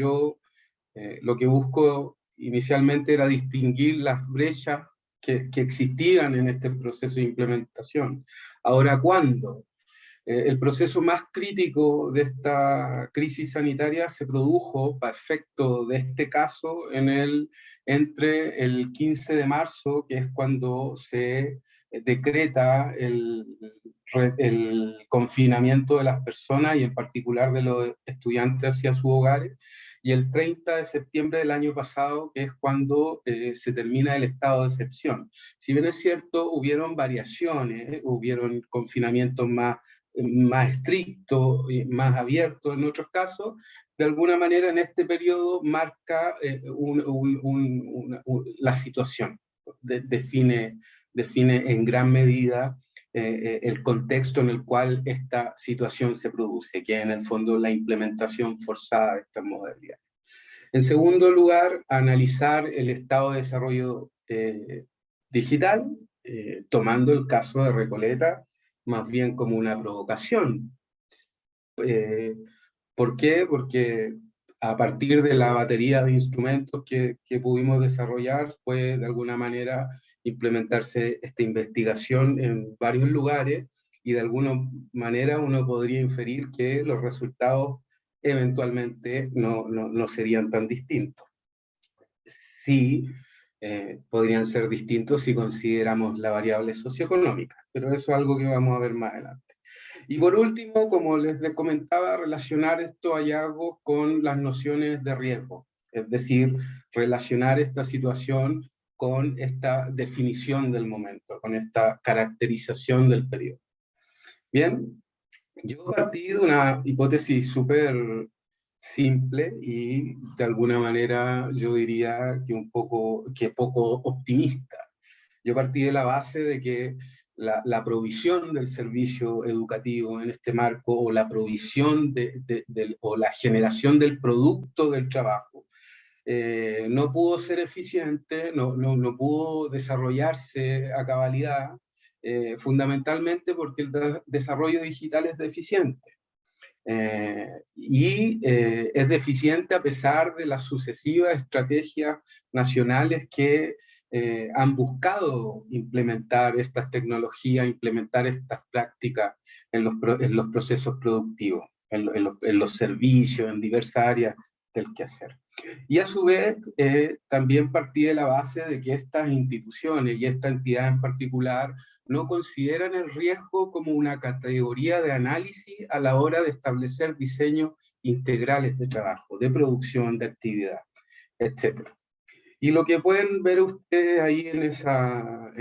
[SPEAKER 3] lo que busco inicialmente era distinguir las brechas que existían en este proceso de implementación. Ahora, ¿cuándo? El proceso más crítico de esta crisis sanitaria se produjo, para efecto de este caso, entre el 15 de marzo, que es cuando se decreta el confinamiento de las personas, y en particular de los estudiantes hacia sus hogares, y el 30 de septiembre del año pasado, que es cuando se termina el estado de excepción. Si bien es cierto, hubieron variaciones, hubieron confinamientos más estricto y más abierto en otros casos, de alguna manera en este periodo marca la situación. define en gran medida el contexto en el cual esta situación se produce, que es en el fondo la implementación forzada de estas modalidades. En segundo lugar, analizar el estado de desarrollo digital, tomando el caso de Recoleta más bien como una provocación. ¿Por qué? Porque a partir de la batería de instrumentos que pudimos desarrollar, puede de alguna manera implementarse esta investigación en varios lugares, y de alguna manera uno podría inferir que los resultados eventualmente no serían tan distintos. Sí, podrían ser distintos si consideramos la variable socioeconómica, pero eso es algo que vamos a ver más adelante. Y por último, como les comentaba, relacionar estos hallazgos con las nociones de riesgo, es decir, relacionar esta situación con esta definición del momento, con esta caracterización del periodo. Bien, yo partí de una hipótesis súper simple y de alguna manera yo diría que poco optimista. Yo partí de la base de que la provisión del servicio educativo en este marco, o la provisión o la generación del producto del trabajo, no pudo ser eficiente, no pudo desarrollarse a cabalidad, fundamentalmente porque el desarrollo digital es deficiente. Es deficiente a pesar de las sucesivas estrategias nacionales que han buscado implementar estas tecnologías, implementar estas prácticas en los procesos productivos, en los servicios, en diversas áreas del quehacer. Y a su vez, también partí de la base de que estas instituciones y esta entidad en particular no consideran el riesgo como una categoría de análisis a la hora de establecer diseños integrales de trabajo, de producción, de actividad, etc. Y lo que pueden ver ustedes ahí en esta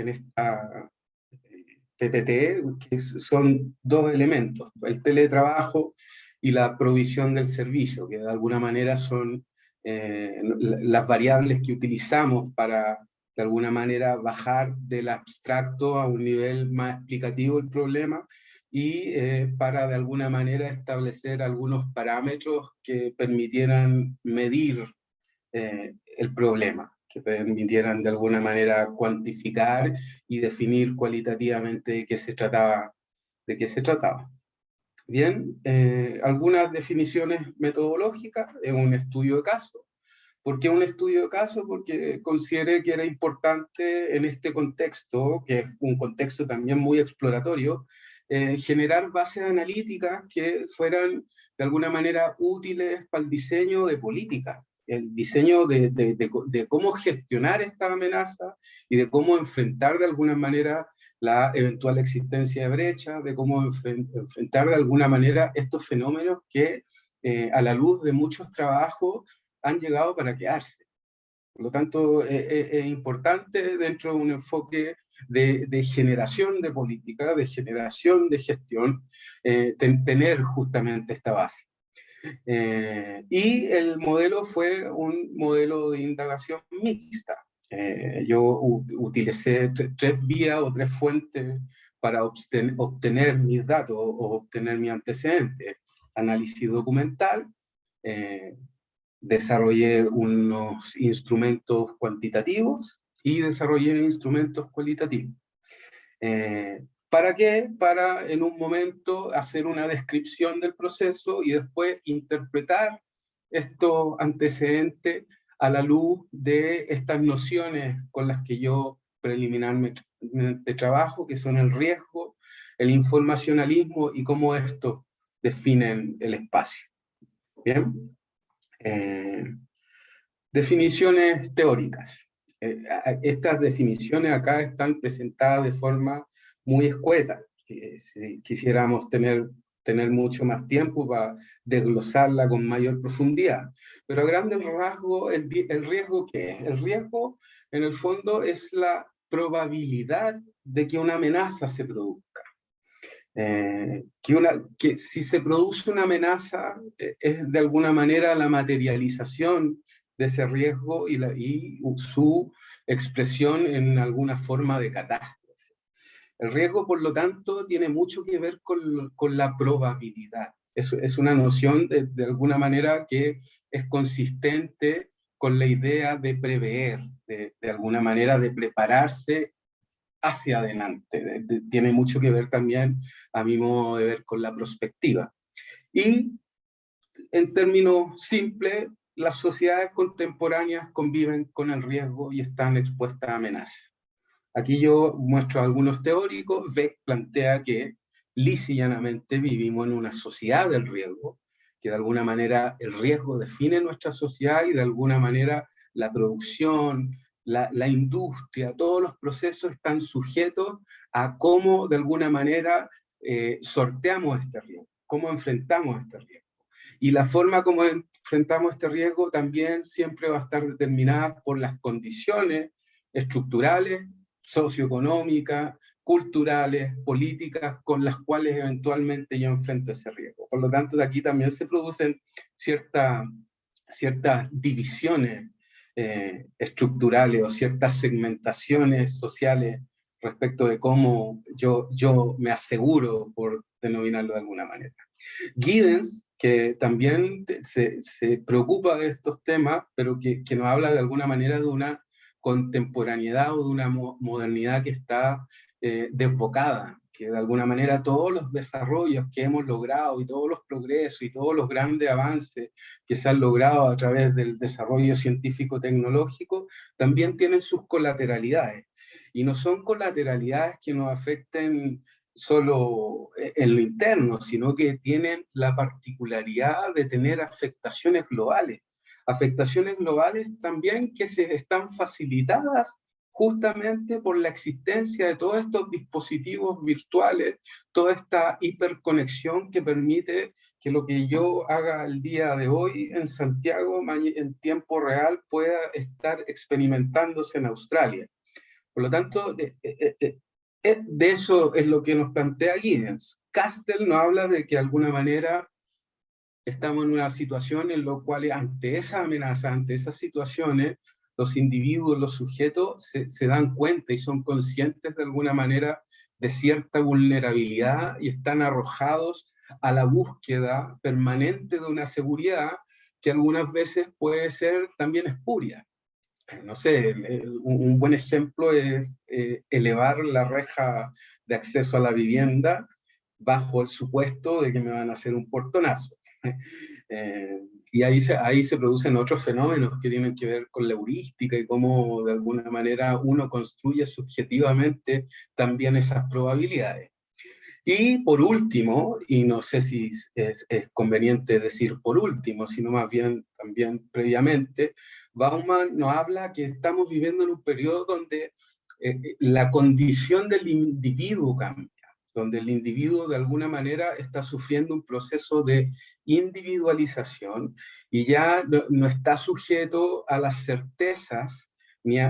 [SPEAKER 3] PPT, que son dos elementos, el teletrabajo y la provisión del servicio, que de alguna manera son las variables que utilizamos para, de alguna manera, bajar del abstracto a un nivel más explicativo el problema, y para, de alguna manera, establecer algunos parámetros que permitieran medir el problema, que permitieran de alguna manera cuantificar y definir cualitativamente de qué se trataba. Bien, algunas definiciones metodológicas en un estudio de caso. ¿Por qué un estudio de caso? Porque consideré que era importante en este contexto, que es un contexto también muy exploratorio, generar bases analíticas que fueran de alguna manera útiles para el diseño de políticas, el diseño de cómo gestionar esta amenaza y de cómo enfrentar de alguna manera la eventual existencia de brechas, de cómo enfrentar de alguna manera estos fenómenos que a la luz de muchos trabajos han llegado para quedarse. Por lo tanto, es importante dentro de un enfoque de generación de política, de generación de gestión, tener justamente esta base. Y el modelo fue un modelo de indagación mixta. Yo utilicé tres vías o tres fuentes para obtener mis datos o obtener mi antecedente. Análisis documental, desarrollé unos instrumentos cuantitativos y desarrollé instrumentos cualitativos. ¿Para qué? Para en un momento hacer una descripción del proceso y después interpretar estos antecedentes a la luz de estas nociones con las que yo preliminarmente trabajo, que son el riesgo, el informacionalismo y cómo estos definen el espacio. Bien. Definiciones teóricas. Estas definiciones acá están presentadas de forma muy escueta. Si quisiéramos tener mucho más tiempo para desglosarla con mayor profundidad. Pero a grandes rasgos, ¿el riesgo qué es? El riesgo, en el fondo, es la probabilidad de que una amenaza se produzca. Que si se produce una amenaza, es de alguna manera la materialización de ese riesgo y su expresión en alguna forma de catástrofe. El riesgo, por lo tanto, tiene mucho que ver con la probabilidad. Es una noción de alguna manera que es consistente con la idea de prever, de alguna manera de prepararse hacia adelante. Tiene mucho que ver también, a mi modo de ver, con la prospectiva. Y en términos simples, las sociedades contemporáneas conviven con el riesgo y están expuestas a amenazas. Aquí yo muestro a algunos teóricos. Beck plantea que lisa y llanamente vivimos en una sociedad del riesgo, que de alguna manera el riesgo define nuestra sociedad y de alguna manera la producción, la industria, todos los procesos están sujetos a cómo de alguna manera sorteamos este riesgo, cómo enfrentamos este riesgo. Y la forma como enfrentamos este riesgo también siempre va a estar determinada por las condiciones estructurales, socioeconómicas, culturales, políticas, con las cuales eventualmente yo enfrento ese riesgo. Por lo tanto, de aquí también se producen ciertas divisiones estructurales o ciertas segmentaciones sociales respecto de cómo yo me aseguro, por denominarlo de alguna manera. Giddens, que también se preocupa de estos temas, pero que nos habla de alguna manera de una contemporaneidad o de una modernidad que está desbocada, que de alguna manera todos los desarrollos que hemos logrado y todos los progresos y todos los grandes avances que se han logrado a través del desarrollo científico-tecnológico también tienen sus colateralidades. Y no son colateralidades que nos afecten solo en lo interno, sino que tienen la particularidad de tener afectaciones globales también que se están facilitadas justamente por la existencia de todos estos dispositivos virtuales, toda esta hiperconexión que permite que lo que yo haga el día de hoy en Santiago en tiempo real pueda estar experimentándose en Australia. Por lo tanto, de eso es lo que nos plantea Giddens. Castell nos habla de que de alguna manera estamos en una situación en la cual ante esa amenaza, ante esas situaciones, los individuos, los sujetos se dan cuenta y son conscientes de alguna manera de cierta vulnerabilidad y están arrojados a la búsqueda permanente de una seguridad que algunas veces puede ser también espuria. No sé, un buen ejemplo es elevar la reja de acceso a la vivienda bajo el supuesto de que me van a hacer un portonazo. Y ahí se producen otros fenómenos que tienen que ver con la heurística y cómo de alguna manera uno construye subjetivamente también esas probabilidades. Y por último, y no sé si es conveniente decir por último, sino más bien también previamente, Bauman nos habla que estamos viviendo en un periodo donde la condición del individuo cambia, donde el individuo de alguna manera está sufriendo un proceso de individualización y ya no está sujeto a las certezas ni a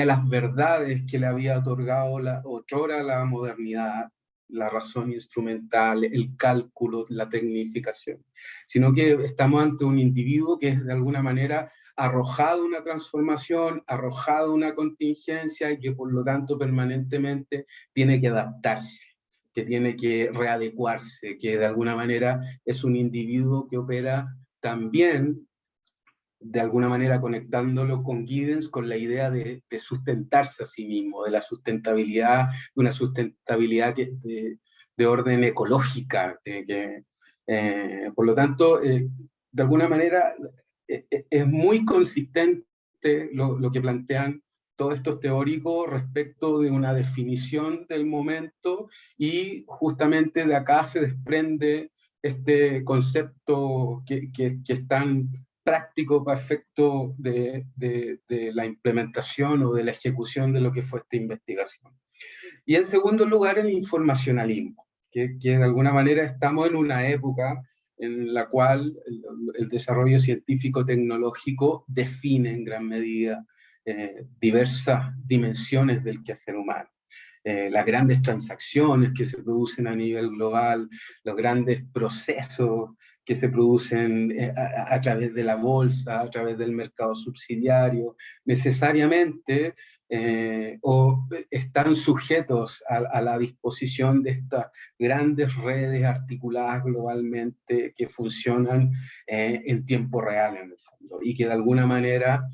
[SPEAKER 3] las verdades que le había otorgado otrora la modernidad, la razón instrumental, el cálculo, la tecnificación, sino que estamos ante un individuo que es de alguna manera arrojado una transformación, arrojado una contingencia y que por lo tanto permanentemente tiene que adaptarse, que tiene que readecuarse, que de alguna manera es un individuo que opera también de alguna manera conectándolo con Giddens, con la idea de sustentarse a sí mismo, de la sustentabilidad, de una sustentabilidad de orden ecológica. Por lo tanto, de alguna manera, es muy consistente lo que plantean todos estos teóricos respecto de una definición del momento, y justamente de acá se desprende este concepto que es tan práctico para efecto de la implementación o de la ejecución de lo que fue esta investigación. Y en segundo lugar, el informacionalismo, que de alguna manera estamos en una época en la cual el desarrollo científico-tecnológico define en gran medida diversas dimensiones del quehacer humano. Las grandes transacciones que se producen a nivel global, los grandes procesos que se producen a través de la bolsa, a través del mercado subsidiario, necesariamente o están sujetos a la disposición de estas grandes redes articuladas globalmente que funcionan en tiempo real en el fondo, y que de alguna manera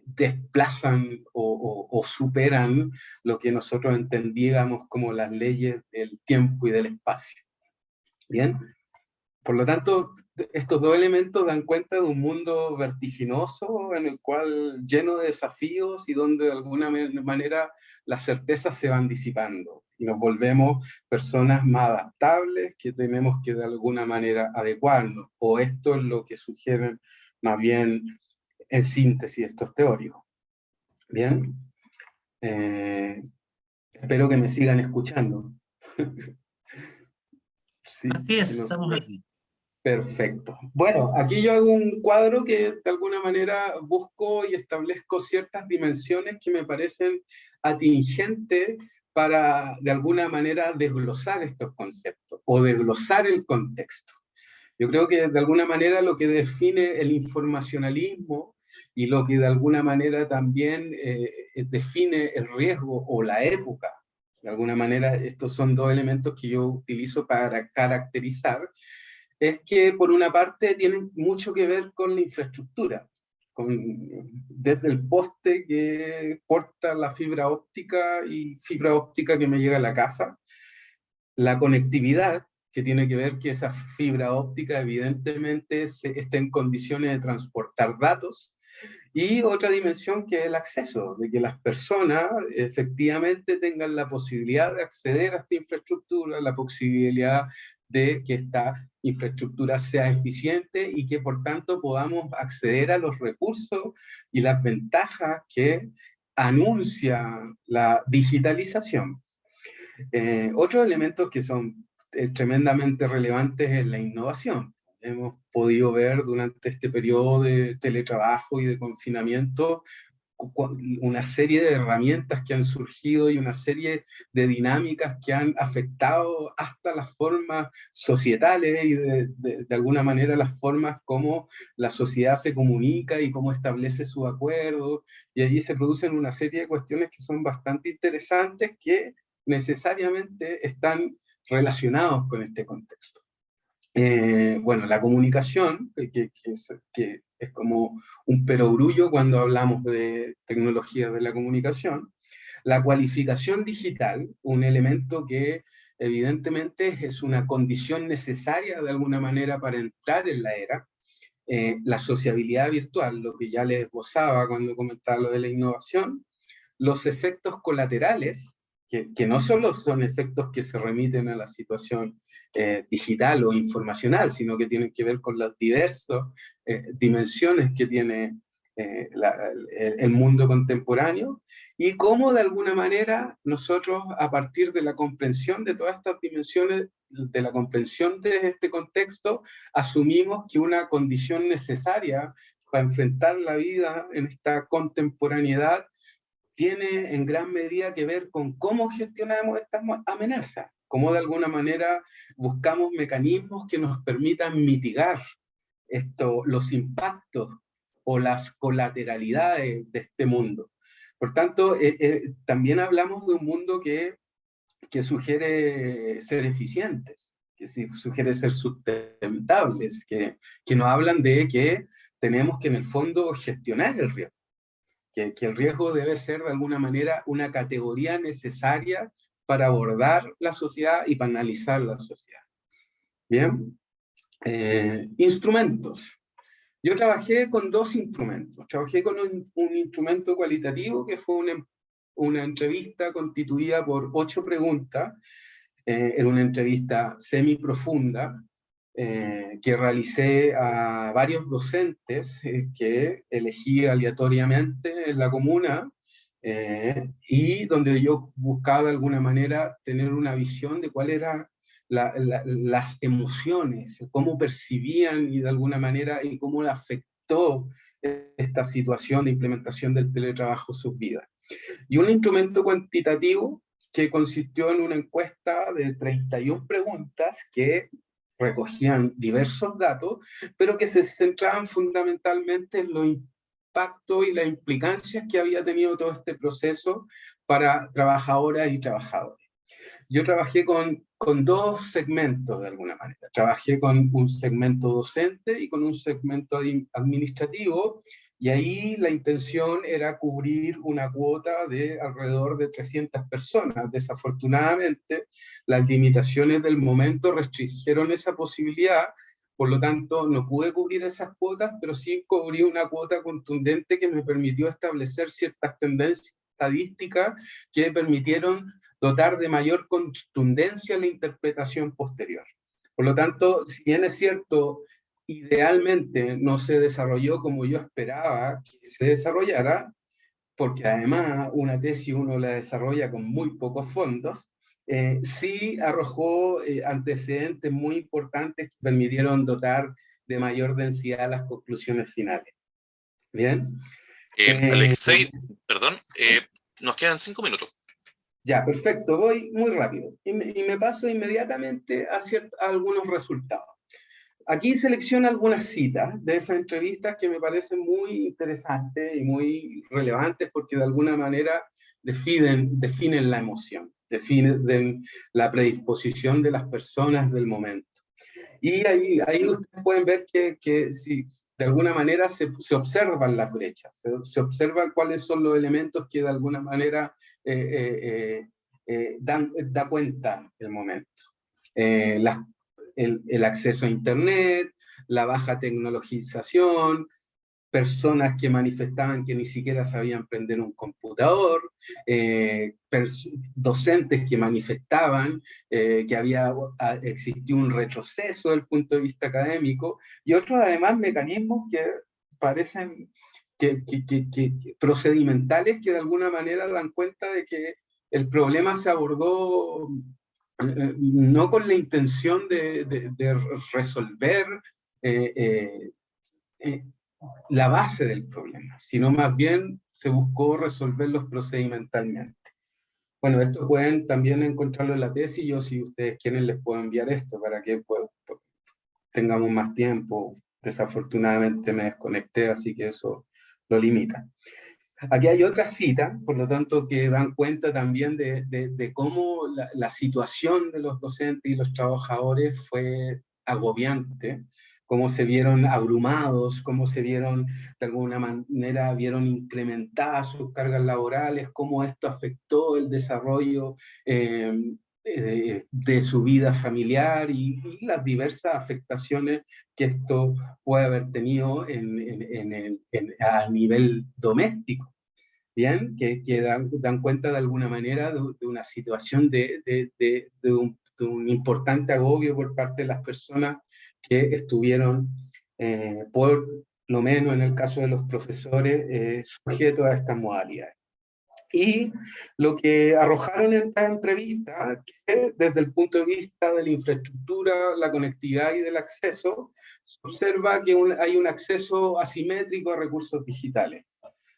[SPEAKER 3] desplazan o superan lo que nosotros entendíamos como las leyes del tiempo y del espacio. ¿Bien? Por lo tanto, estos dos elementos dan cuenta de un mundo vertiginoso en el cual lleno de desafíos y donde de alguna manera las certezas se van disipando y nos volvemos personas más adaptables que tenemos que de alguna manera adecuarnos, o esto es lo que sugieren más bien en síntesis estos teóricos. Bien, espero que me sigan escuchando. Sí,
[SPEAKER 4] Así es,
[SPEAKER 3] no sé.
[SPEAKER 4] estamos aquí.
[SPEAKER 3] Perfecto. Bueno, aquí yo hago un cuadro que de alguna manera busco y establezco ciertas dimensiones que me parecen atingentes para de alguna manera desglosar estos conceptos o desglosar el contexto. Yo creo que de alguna manera lo que define el informacionalismo y lo que de alguna manera también define el riesgo o la época, de alguna manera estos son dos elementos que yo utilizo para caracterizar, es que por una parte tienen mucho que ver con la infraestructura, desde el poste que corta la fibra óptica y fibra óptica que me llega a la casa, la conectividad, que tiene que ver que esa fibra óptica evidentemente esté en condiciones de transportar datos, y otra dimensión que es el acceso, de que las personas efectivamente tengan la posibilidad de acceder a esta infraestructura, la posibilidad de que esta infraestructura sea eficiente y que por tanto podamos acceder a los recursos y las ventajas que anuncia la digitalización. Otros elementos que son tremendamente relevantes en la innovación. Hemos podido ver durante este periodo de teletrabajo y de confinamiento una serie de herramientas que han surgido y una serie de dinámicas que han afectado hasta las formas societales y de alguna manera las formas como la sociedad se comunica y cómo establece sus acuerdos, y allí se producen una serie de cuestiones que son bastante interesantes que necesariamente están relacionados con este contexto. Bueno, la comunicación, que es como un perogrullo cuando hablamos de tecnologías de la comunicación, la cualificación digital, un elemento que evidentemente es una condición necesaria de alguna manera para entrar en la era, la sociabilidad virtual, lo que ya les esbozaba cuando comentaba lo de la innovación, los efectos colaterales, que no solo son efectos que se remiten a la situación digital o informacional, sino que tienen que ver con las diversas dimensiones que tiene el mundo contemporáneo, y cómo de alguna manera nosotros, a partir de la comprensión de todas estas dimensiones, de la comprensión de este contexto, asumimos que una condición necesaria para enfrentar la vida en esta contemporaneidad tiene en gran medida que ver con cómo gestionamos estas amenazas, cómo de alguna manera buscamos mecanismos que nos permitan mitigar los impactos o las colateralidades de este mundo. Por tanto, también hablamos de un mundo que sugiere ser eficientes, que sugiere ser sustentables, que nos hablan de que tenemos que en el fondo gestionar el riesgo. Que el riesgo debe ser de alguna manera una categoría necesaria para abordar la sociedad y para analizar la sociedad. Bien, instrumentos. Yo trabajé con dos instrumentos. Trabajé con un instrumento cualitativo que fue una entrevista constituida por 8 preguntas. Era una entrevista semi-profunda, que realicé a varios docentes que elegí aleatoriamente en la comuna, y donde yo buscaba de alguna manera tener una visión de cuáles eran las emociones, cómo percibían y de alguna manera y cómo le afectó esta situación de implementación del teletrabajo sus vidas. Y un instrumento cuantitativo que consistió en una encuesta de 31 preguntas que recogían diversos datos, pero que se centraban fundamentalmente en los impactos y las implicancias que había tenido todo este proceso para trabajadoras y trabajadores. Yo trabajé con dos segmentos de alguna manera. Trabajé con un segmento docente y con un segmento administrativo, y ahí la intención era cubrir una cuota de alrededor de 300 personas. Desafortunadamente, las limitaciones del momento restringieron esa posibilidad, por lo tanto no pude cubrir esas cuotas, pero sí cubrí una cuota contundente que me permitió establecer ciertas tendencias estadísticas que permitieron dotar de mayor contundencia la interpretación posterior. Por lo tanto, si bien es cierto, idealmente no se desarrolló como yo esperaba que se desarrollara, porque además una tesis uno la desarrolla con muy pocos fondos, sí arrojó antecedentes muy importantes que permitieron dotar de mayor densidad las conclusiones finales. ¿Bien?
[SPEAKER 1] Alexei, perdón, nos quedan 5 minutos.
[SPEAKER 3] Ya, perfecto, voy muy rápido y me paso inmediatamente a algunos resultados. Aquí selecciono algunas citas de esas entrevistas que me parecen muy interesantes y muy relevantes porque de alguna manera definen la emoción, definen la predisposición de las personas del momento. Y ahí ustedes pueden ver que si, de alguna manera se observan las brechas, se observan cuáles son los elementos que de alguna manera da cuenta el momento. El acceso a Internet, la baja tecnologización, personas que manifestaban que ni siquiera sabían prender un computador, docentes que manifestaban que existió un retroceso desde el punto de vista académico, y otros además mecanismos que parecen procedimentales que de alguna manera dan cuenta de que el problema se abordó no con la intención de resolver la base del problema, sino más bien se buscó resolverlos procedimentalmente. Bueno, esto pueden también encontrarlo en la tesis, yo si ustedes quieren les puedo enviar esto para que tengamos más tiempo. Desafortunadamente me desconecté, así que eso lo limita. Aquí hay otra cita, por lo tanto, que dan cuenta también de cómo la situación de los docentes y los trabajadores fue agobiante, cómo se vieron abrumados, cómo se vieron, de alguna manera, vieron incrementadas sus cargas laborales, cómo esto afectó el desarrollo de su vida familiar y las diversas afectaciones que esto puede haber tenido a nivel doméstico. Bien, que dan cuenta de alguna manera de una situación de un importante agobio por parte de las personas que estuvieron, por lo menos en el caso de los profesores, sujetos a estas modalidades. Y lo que arrojaron en esta entrevista, que desde el punto de vista de la infraestructura, la conectividad y del acceso, se observa que hay un acceso asimétrico a recursos digitales,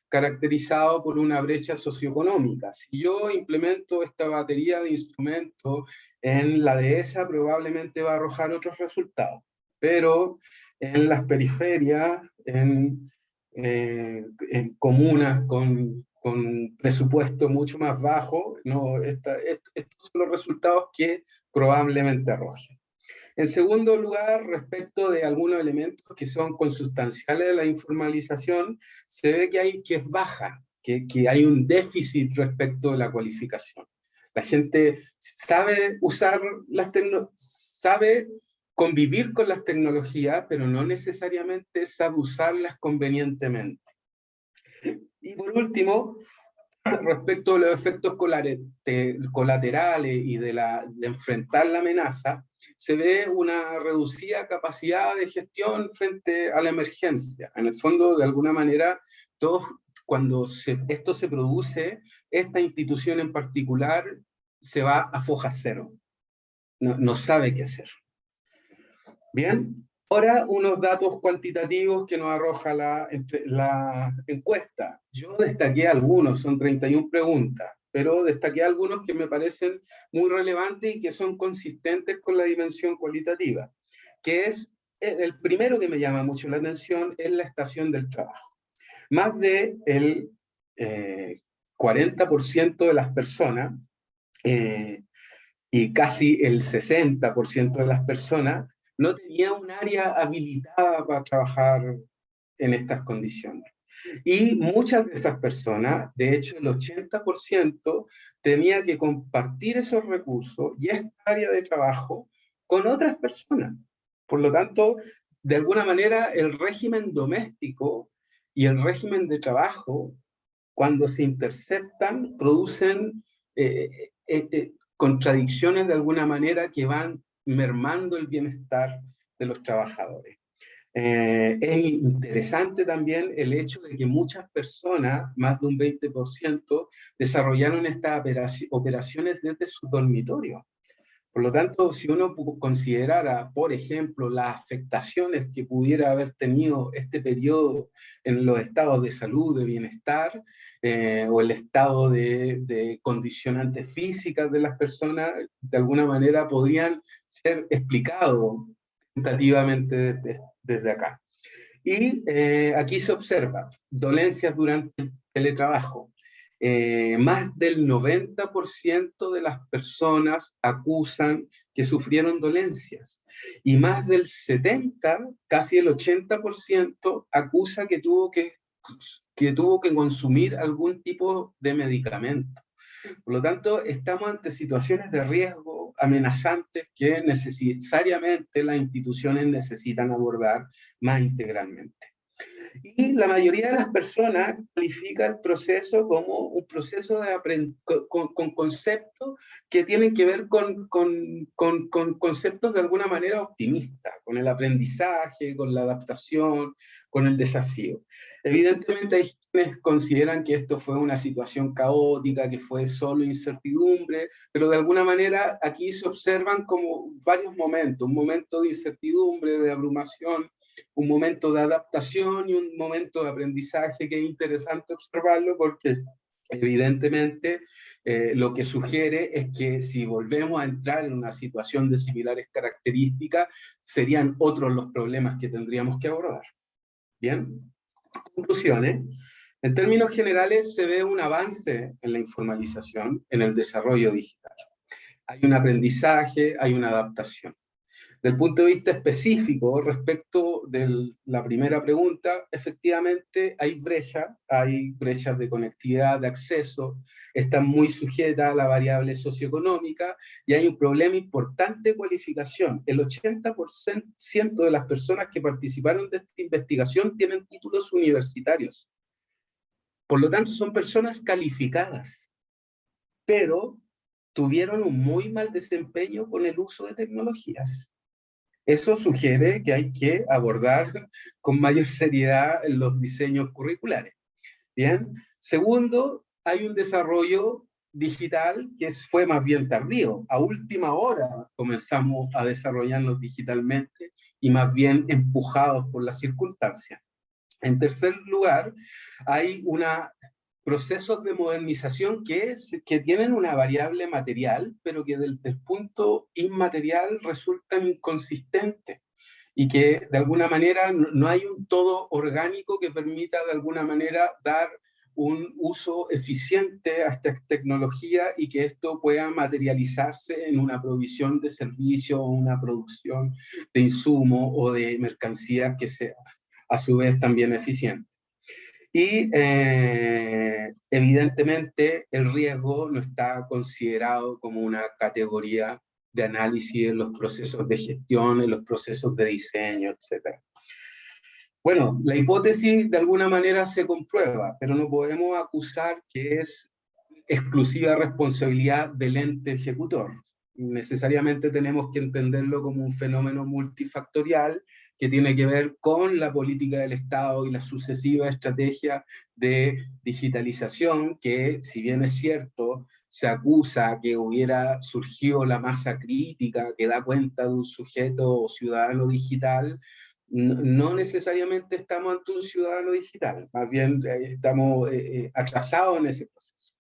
[SPEAKER 3] caracterizado por una brecha socioeconómica. Si yo implemento esta batería de instrumentos en la dehesa, probablemente va a arrojar otros resultados, pero en las periferias, en comunas con presupuesto mucho más bajo, no, estos son los resultados que probablemente arrojen. En segundo lugar, respecto de algunos elementos que son consustanciales de la informalización, se ve que es baja, que hay un déficit respecto de la cualificación. La gente sabe usar sabe convivir con las tecnologías, pero no necesariamente sabe usarlas convenientemente. Y por último, respecto a los efectos colaterales y de enfrentar la amenaza, se ve una reducida capacidad de gestión frente a la emergencia. En el fondo, de alguna manera, cuando esto se produce, esta institución en particular se va a foja cero. No sabe qué hacer. Bien, ahora unos datos cuantitativos que nos arroja la encuesta. Yo destaqué algunos, son 31 preguntas, pero destaqué algunos que me parecen muy relevantes y que son consistentes con la dimensión cualitativa. que es el primero que me llama mucho la atención, es la estación del trabajo. Más del 40% de las personas, y casi el 60% de las personas, no tenía un área habilitada para trabajar en estas condiciones. Y muchas de esas personas, de hecho el 80%, tenía que compartir esos recursos y esta área de trabajo con otras personas. Por lo tanto, de alguna manera, el régimen doméstico y el régimen de trabajo, cuando se interceptan, producen contradicciones de alguna manera que van mermando el bienestar de los trabajadores. Es interesante también el hecho de que muchas personas, más de un 20%, desarrollaron estas operaciones desde su dormitorio. Por lo tanto, si uno considerara, por ejemplo, las afectaciones que pudiera haber tenido este periodo en los estados de salud, de bienestar, o el estado de condicionantes físicas de las personas, de alguna manera podrían ser explicados tentativamente desde acá. Y aquí se observa dolencias durante el teletrabajo. Más del 90% de las personas acusan que sufrieron dolencias y más del 70%, casi el 80%, acusa que tuvo que consumir algún tipo de medicamento. Por lo tanto, estamos ante situaciones de riesgo amenazantes que necesariamente las instituciones necesitan abordar más integralmente. Y la mayoría de las personas califica el proceso como un proceso de con conceptos que tienen que ver con conceptos de alguna manera optimistas, con el aprendizaje, con la adaptación, con el desafío. Evidentemente hay quienes consideran que esto fue una situación caótica, que fue solo incertidumbre, pero de alguna manera aquí se observan como varios momentos, un momento de incertidumbre, de abrumación, un momento de adaptación y un momento de aprendizaje que es interesante observarlo porque evidentemente lo que sugiere es que si volvemos a entrar en una situación de similares características, serían otros los problemas que tendríamos que abordar. Bien, conclusiones. En términos generales se ve un avance en la informalización, en el desarrollo digital. Hay un aprendizaje, hay una adaptación. Del punto de vista específico, respecto de la primera pregunta, efectivamente hay brechas de conectividad, de acceso, están muy sujetas a la variable socioeconómica y hay un problema importante de cualificación. El 80% de las personas que participaron de esta investigación tienen títulos universitarios. Por lo tanto, son personas calificadas, pero tuvieron un muy mal desempeño con el uso de tecnologías. Eso sugiere que hay que abordar con mayor seriedad los diseños curriculares. Bien. Segundo, hay un desarrollo digital que fue más bien tardío. A última hora comenzamos a desarrollarnos digitalmente y más bien empujados por las circunstancias. En tercer lugar, hay procesos de modernización que tienen una variable material, pero que desde el punto inmaterial resultan inconsistentes y que de alguna manera no hay un todo orgánico que permita de alguna manera dar un uso eficiente a esta tecnología y que esto pueda materializarse en una provisión de servicios o una producción de insumos o de mercancías que sea a su vez también eficiente. Y evidentemente el riesgo no está considerado como una categoría de análisis en los procesos de gestión, en los procesos de diseño, etc. Bueno, la hipótesis de alguna manera se comprueba, pero no podemos acusar que es exclusiva responsabilidad del ente ejecutor. Necesariamente tenemos que entenderlo como un fenómeno multifactorial que tiene que ver con la política del Estado y la sucesiva estrategia de digitalización, que si bien es cierto, se acusa que hubiera surgido la masa crítica que da cuenta de un sujeto ciudadano digital, no necesariamente estamos ante un ciudadano digital, más bien estamos atrasados en ese proceso.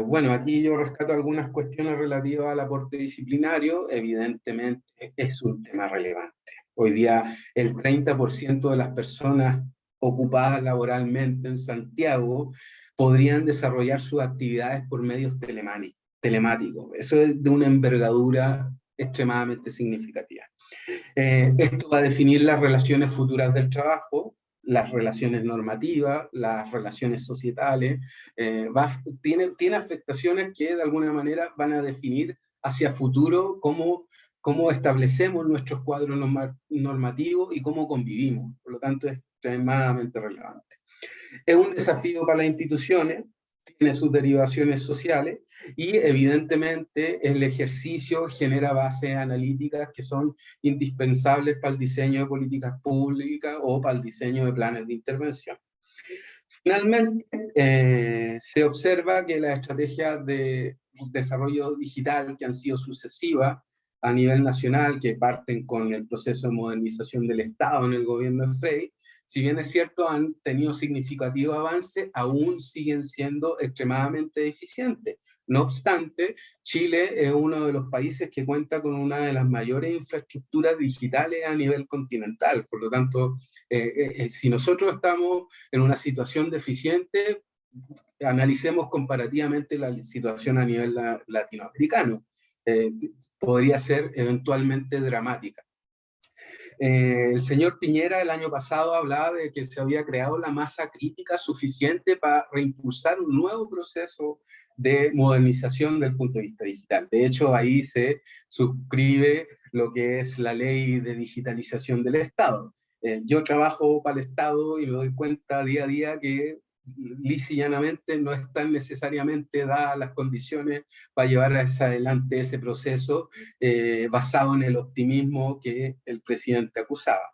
[SPEAKER 3] Bueno, aquí yo rescato algunas cuestiones relativas al aporte disciplinario. Evidentemente es un tema relevante. Hoy día el 30% de las personas ocupadas laboralmente en Santiago podrían desarrollar sus actividades por medios telemáticos. Eso es de una envergadura extremadamente significativa. Esto va a definir las relaciones futuras del trabajo, las relaciones normativas, las relaciones societales, tiene afectaciones que de alguna manera van a definir hacia futuro cómo establecemos nuestros cuadros normativos y cómo convivimos. Por lo tanto, es extremadamente relevante. Es un desafío para las instituciones, tiene sus derivaciones sociales y evidentemente el ejercicio genera bases analíticas que son indispensables para el diseño de políticas públicas o para el diseño de planes de intervención. Finalmente, se observa que las estrategias de desarrollo digital que han sido sucesivas a nivel nacional, que parten con el proceso de modernización del Estado en el gobierno de Frey, si bien es cierto, han tenido significativo avance, aún siguen siendo extremadamente deficientes. No obstante, Chile es uno de los países que cuenta con una de las mayores infraestructuras digitales a nivel continental. Por lo tanto, si nosotros estamos en una situación deficiente, analicemos comparativamente la situación a nivel latinoamericano. Podría ser eventualmente dramática. El señor Piñera el año pasado hablaba de que se había creado la masa crítica suficiente para reimpulsar un nuevo proceso de modernización del punto de vista digital. De hecho, ahí se suscribe lo que es la ley de digitalización del Estado. Yo trabajo para el Estado y me doy cuenta día a día que lisa y llanamente no están necesariamente dadas las condiciones para llevar hacia adelante ese proceso basado en el optimismo que el presidente acusaba.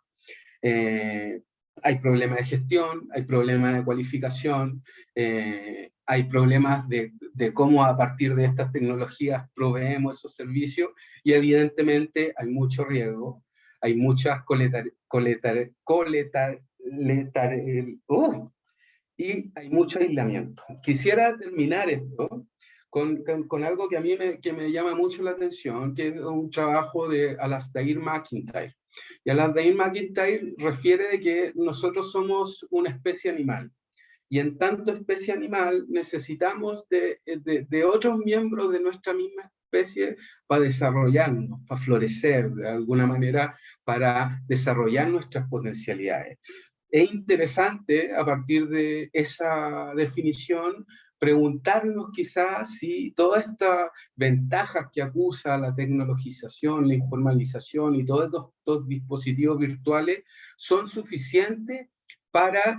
[SPEAKER 3] Hay problemas de gestión, hay problemas de cualificación, hay problemas de cómo a partir de estas tecnologías proveemos esos servicios y evidentemente hay mucho riesgo, hay muchas y hay mucho aislamiento. Quisiera terminar esto con algo que a mí me llama mucho la atención, que es un trabajo de Alasdair MacIntyre. Y Alasdair MacIntyre refiere de que nosotros somos una especie animal. Y en tanto especie animal necesitamos de otros miembros de nuestra misma especie para desarrollarnos, para florecer de alguna manera, para desarrollar nuestras potencialidades. Es interesante, a partir de esa definición, preguntarnos quizás si todas estas ventajas que acusa la tecnologización, la informalización y todos estos dispositivos virtuales son suficientes para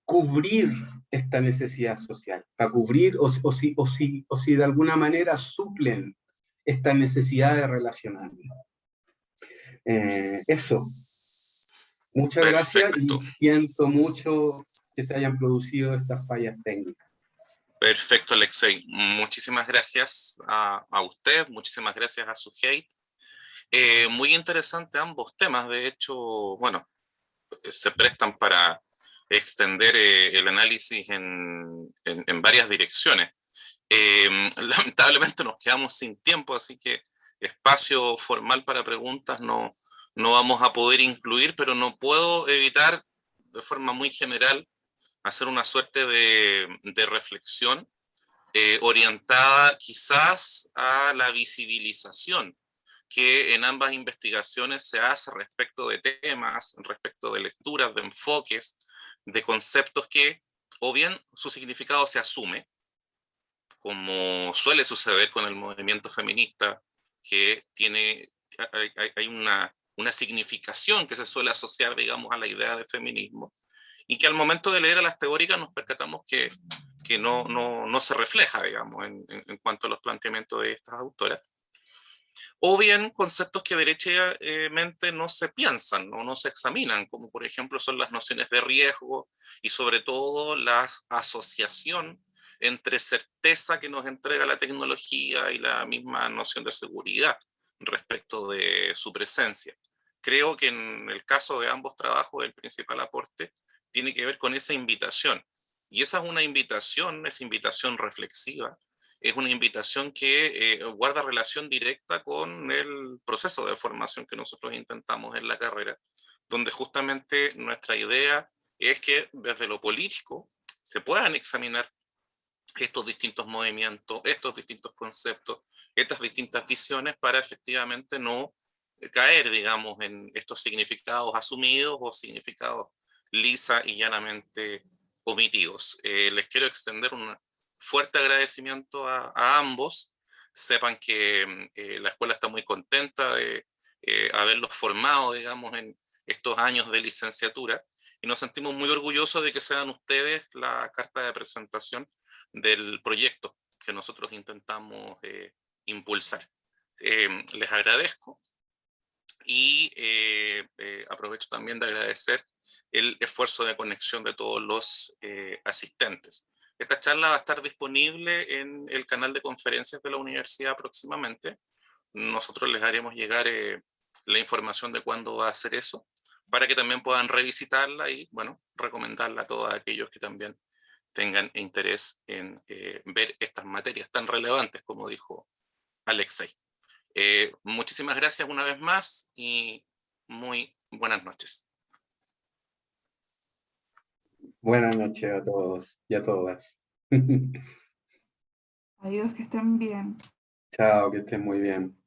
[SPEAKER 3] cubrir esta necesidad social, para cubrir o si de alguna manera suplen esta necesidad de relacionarnos. Eso. Muchas gracias y siento mucho que se hayan producido estas fallas técnicas.
[SPEAKER 1] Perfecto, Alexei. Muchísimas gracias a usted, muchísimas gracias a Suhey. Muy interesante ambos temas, de hecho, bueno, se prestan para extender el análisis en varias direcciones. Lamentablemente nos quedamos sin tiempo, así que espacio formal para preguntas no vamos a poder incluir, pero no puedo evitar de forma muy general hacer una suerte de reflexión orientada quizás a la visibilización que en ambas investigaciones se hace respecto de temas, respecto de lecturas, de enfoques, de conceptos que o bien su significado se asume, como suele suceder con el movimiento feminista, que hay una significación que se suele asociar, digamos, a la idea de feminismo, y que al momento de leer a las teóricas nos percatamos que no se refleja, digamos, en cuanto a los planteamientos de estas autoras. O bien conceptos que derechamente no se piensan o no se examinan, como por ejemplo son las nociones de riesgo y sobre todo la asociación entre certeza que nos entrega la tecnología y la misma noción de seguridad respecto de su presencia. Creo que en el caso de ambos trabajos el principal aporte tiene que ver con esa invitación Y esa es una invitación, esa invitación reflexiva, es una invitación que guarda relación directa con el proceso de formación que nosotros intentamos en la carrera, donde justamente nuestra idea es que desde lo político se puedan examinar estos distintos movimientos, estos distintos conceptos, estas distintas visiones para efectivamente no caer, digamos, en estos significados asumidos o significados lisa y llanamente omitidos. Les quiero extender un fuerte agradecimiento a ambos. Sepan que la escuela está muy contenta de haberlos formado, digamos, en estos años de licenciatura, y nos sentimos muy orgullosos de que sean ustedes la carta de presentación del proyecto que nosotros intentamos impulsar. Les agradezco y aprovecho también de agradecer el esfuerzo de conexión de todos los asistentes. Esta charla va a estar disponible en el canal de conferencias de la universidad próximamente. Nosotros les haremos llegar la información de cuándo va a hacer eso, para que también puedan revisitarla y, bueno, recomendarla a todos aquellos que también tengan interés en ver estas materias tan relevantes, como dijo Alexei. Muchísimas gracias una vez más y muy buenas noches.
[SPEAKER 3] Buenas noches a todos y a todas.
[SPEAKER 2] Adiós, que estén bien.
[SPEAKER 3] Chao, que estén muy bien.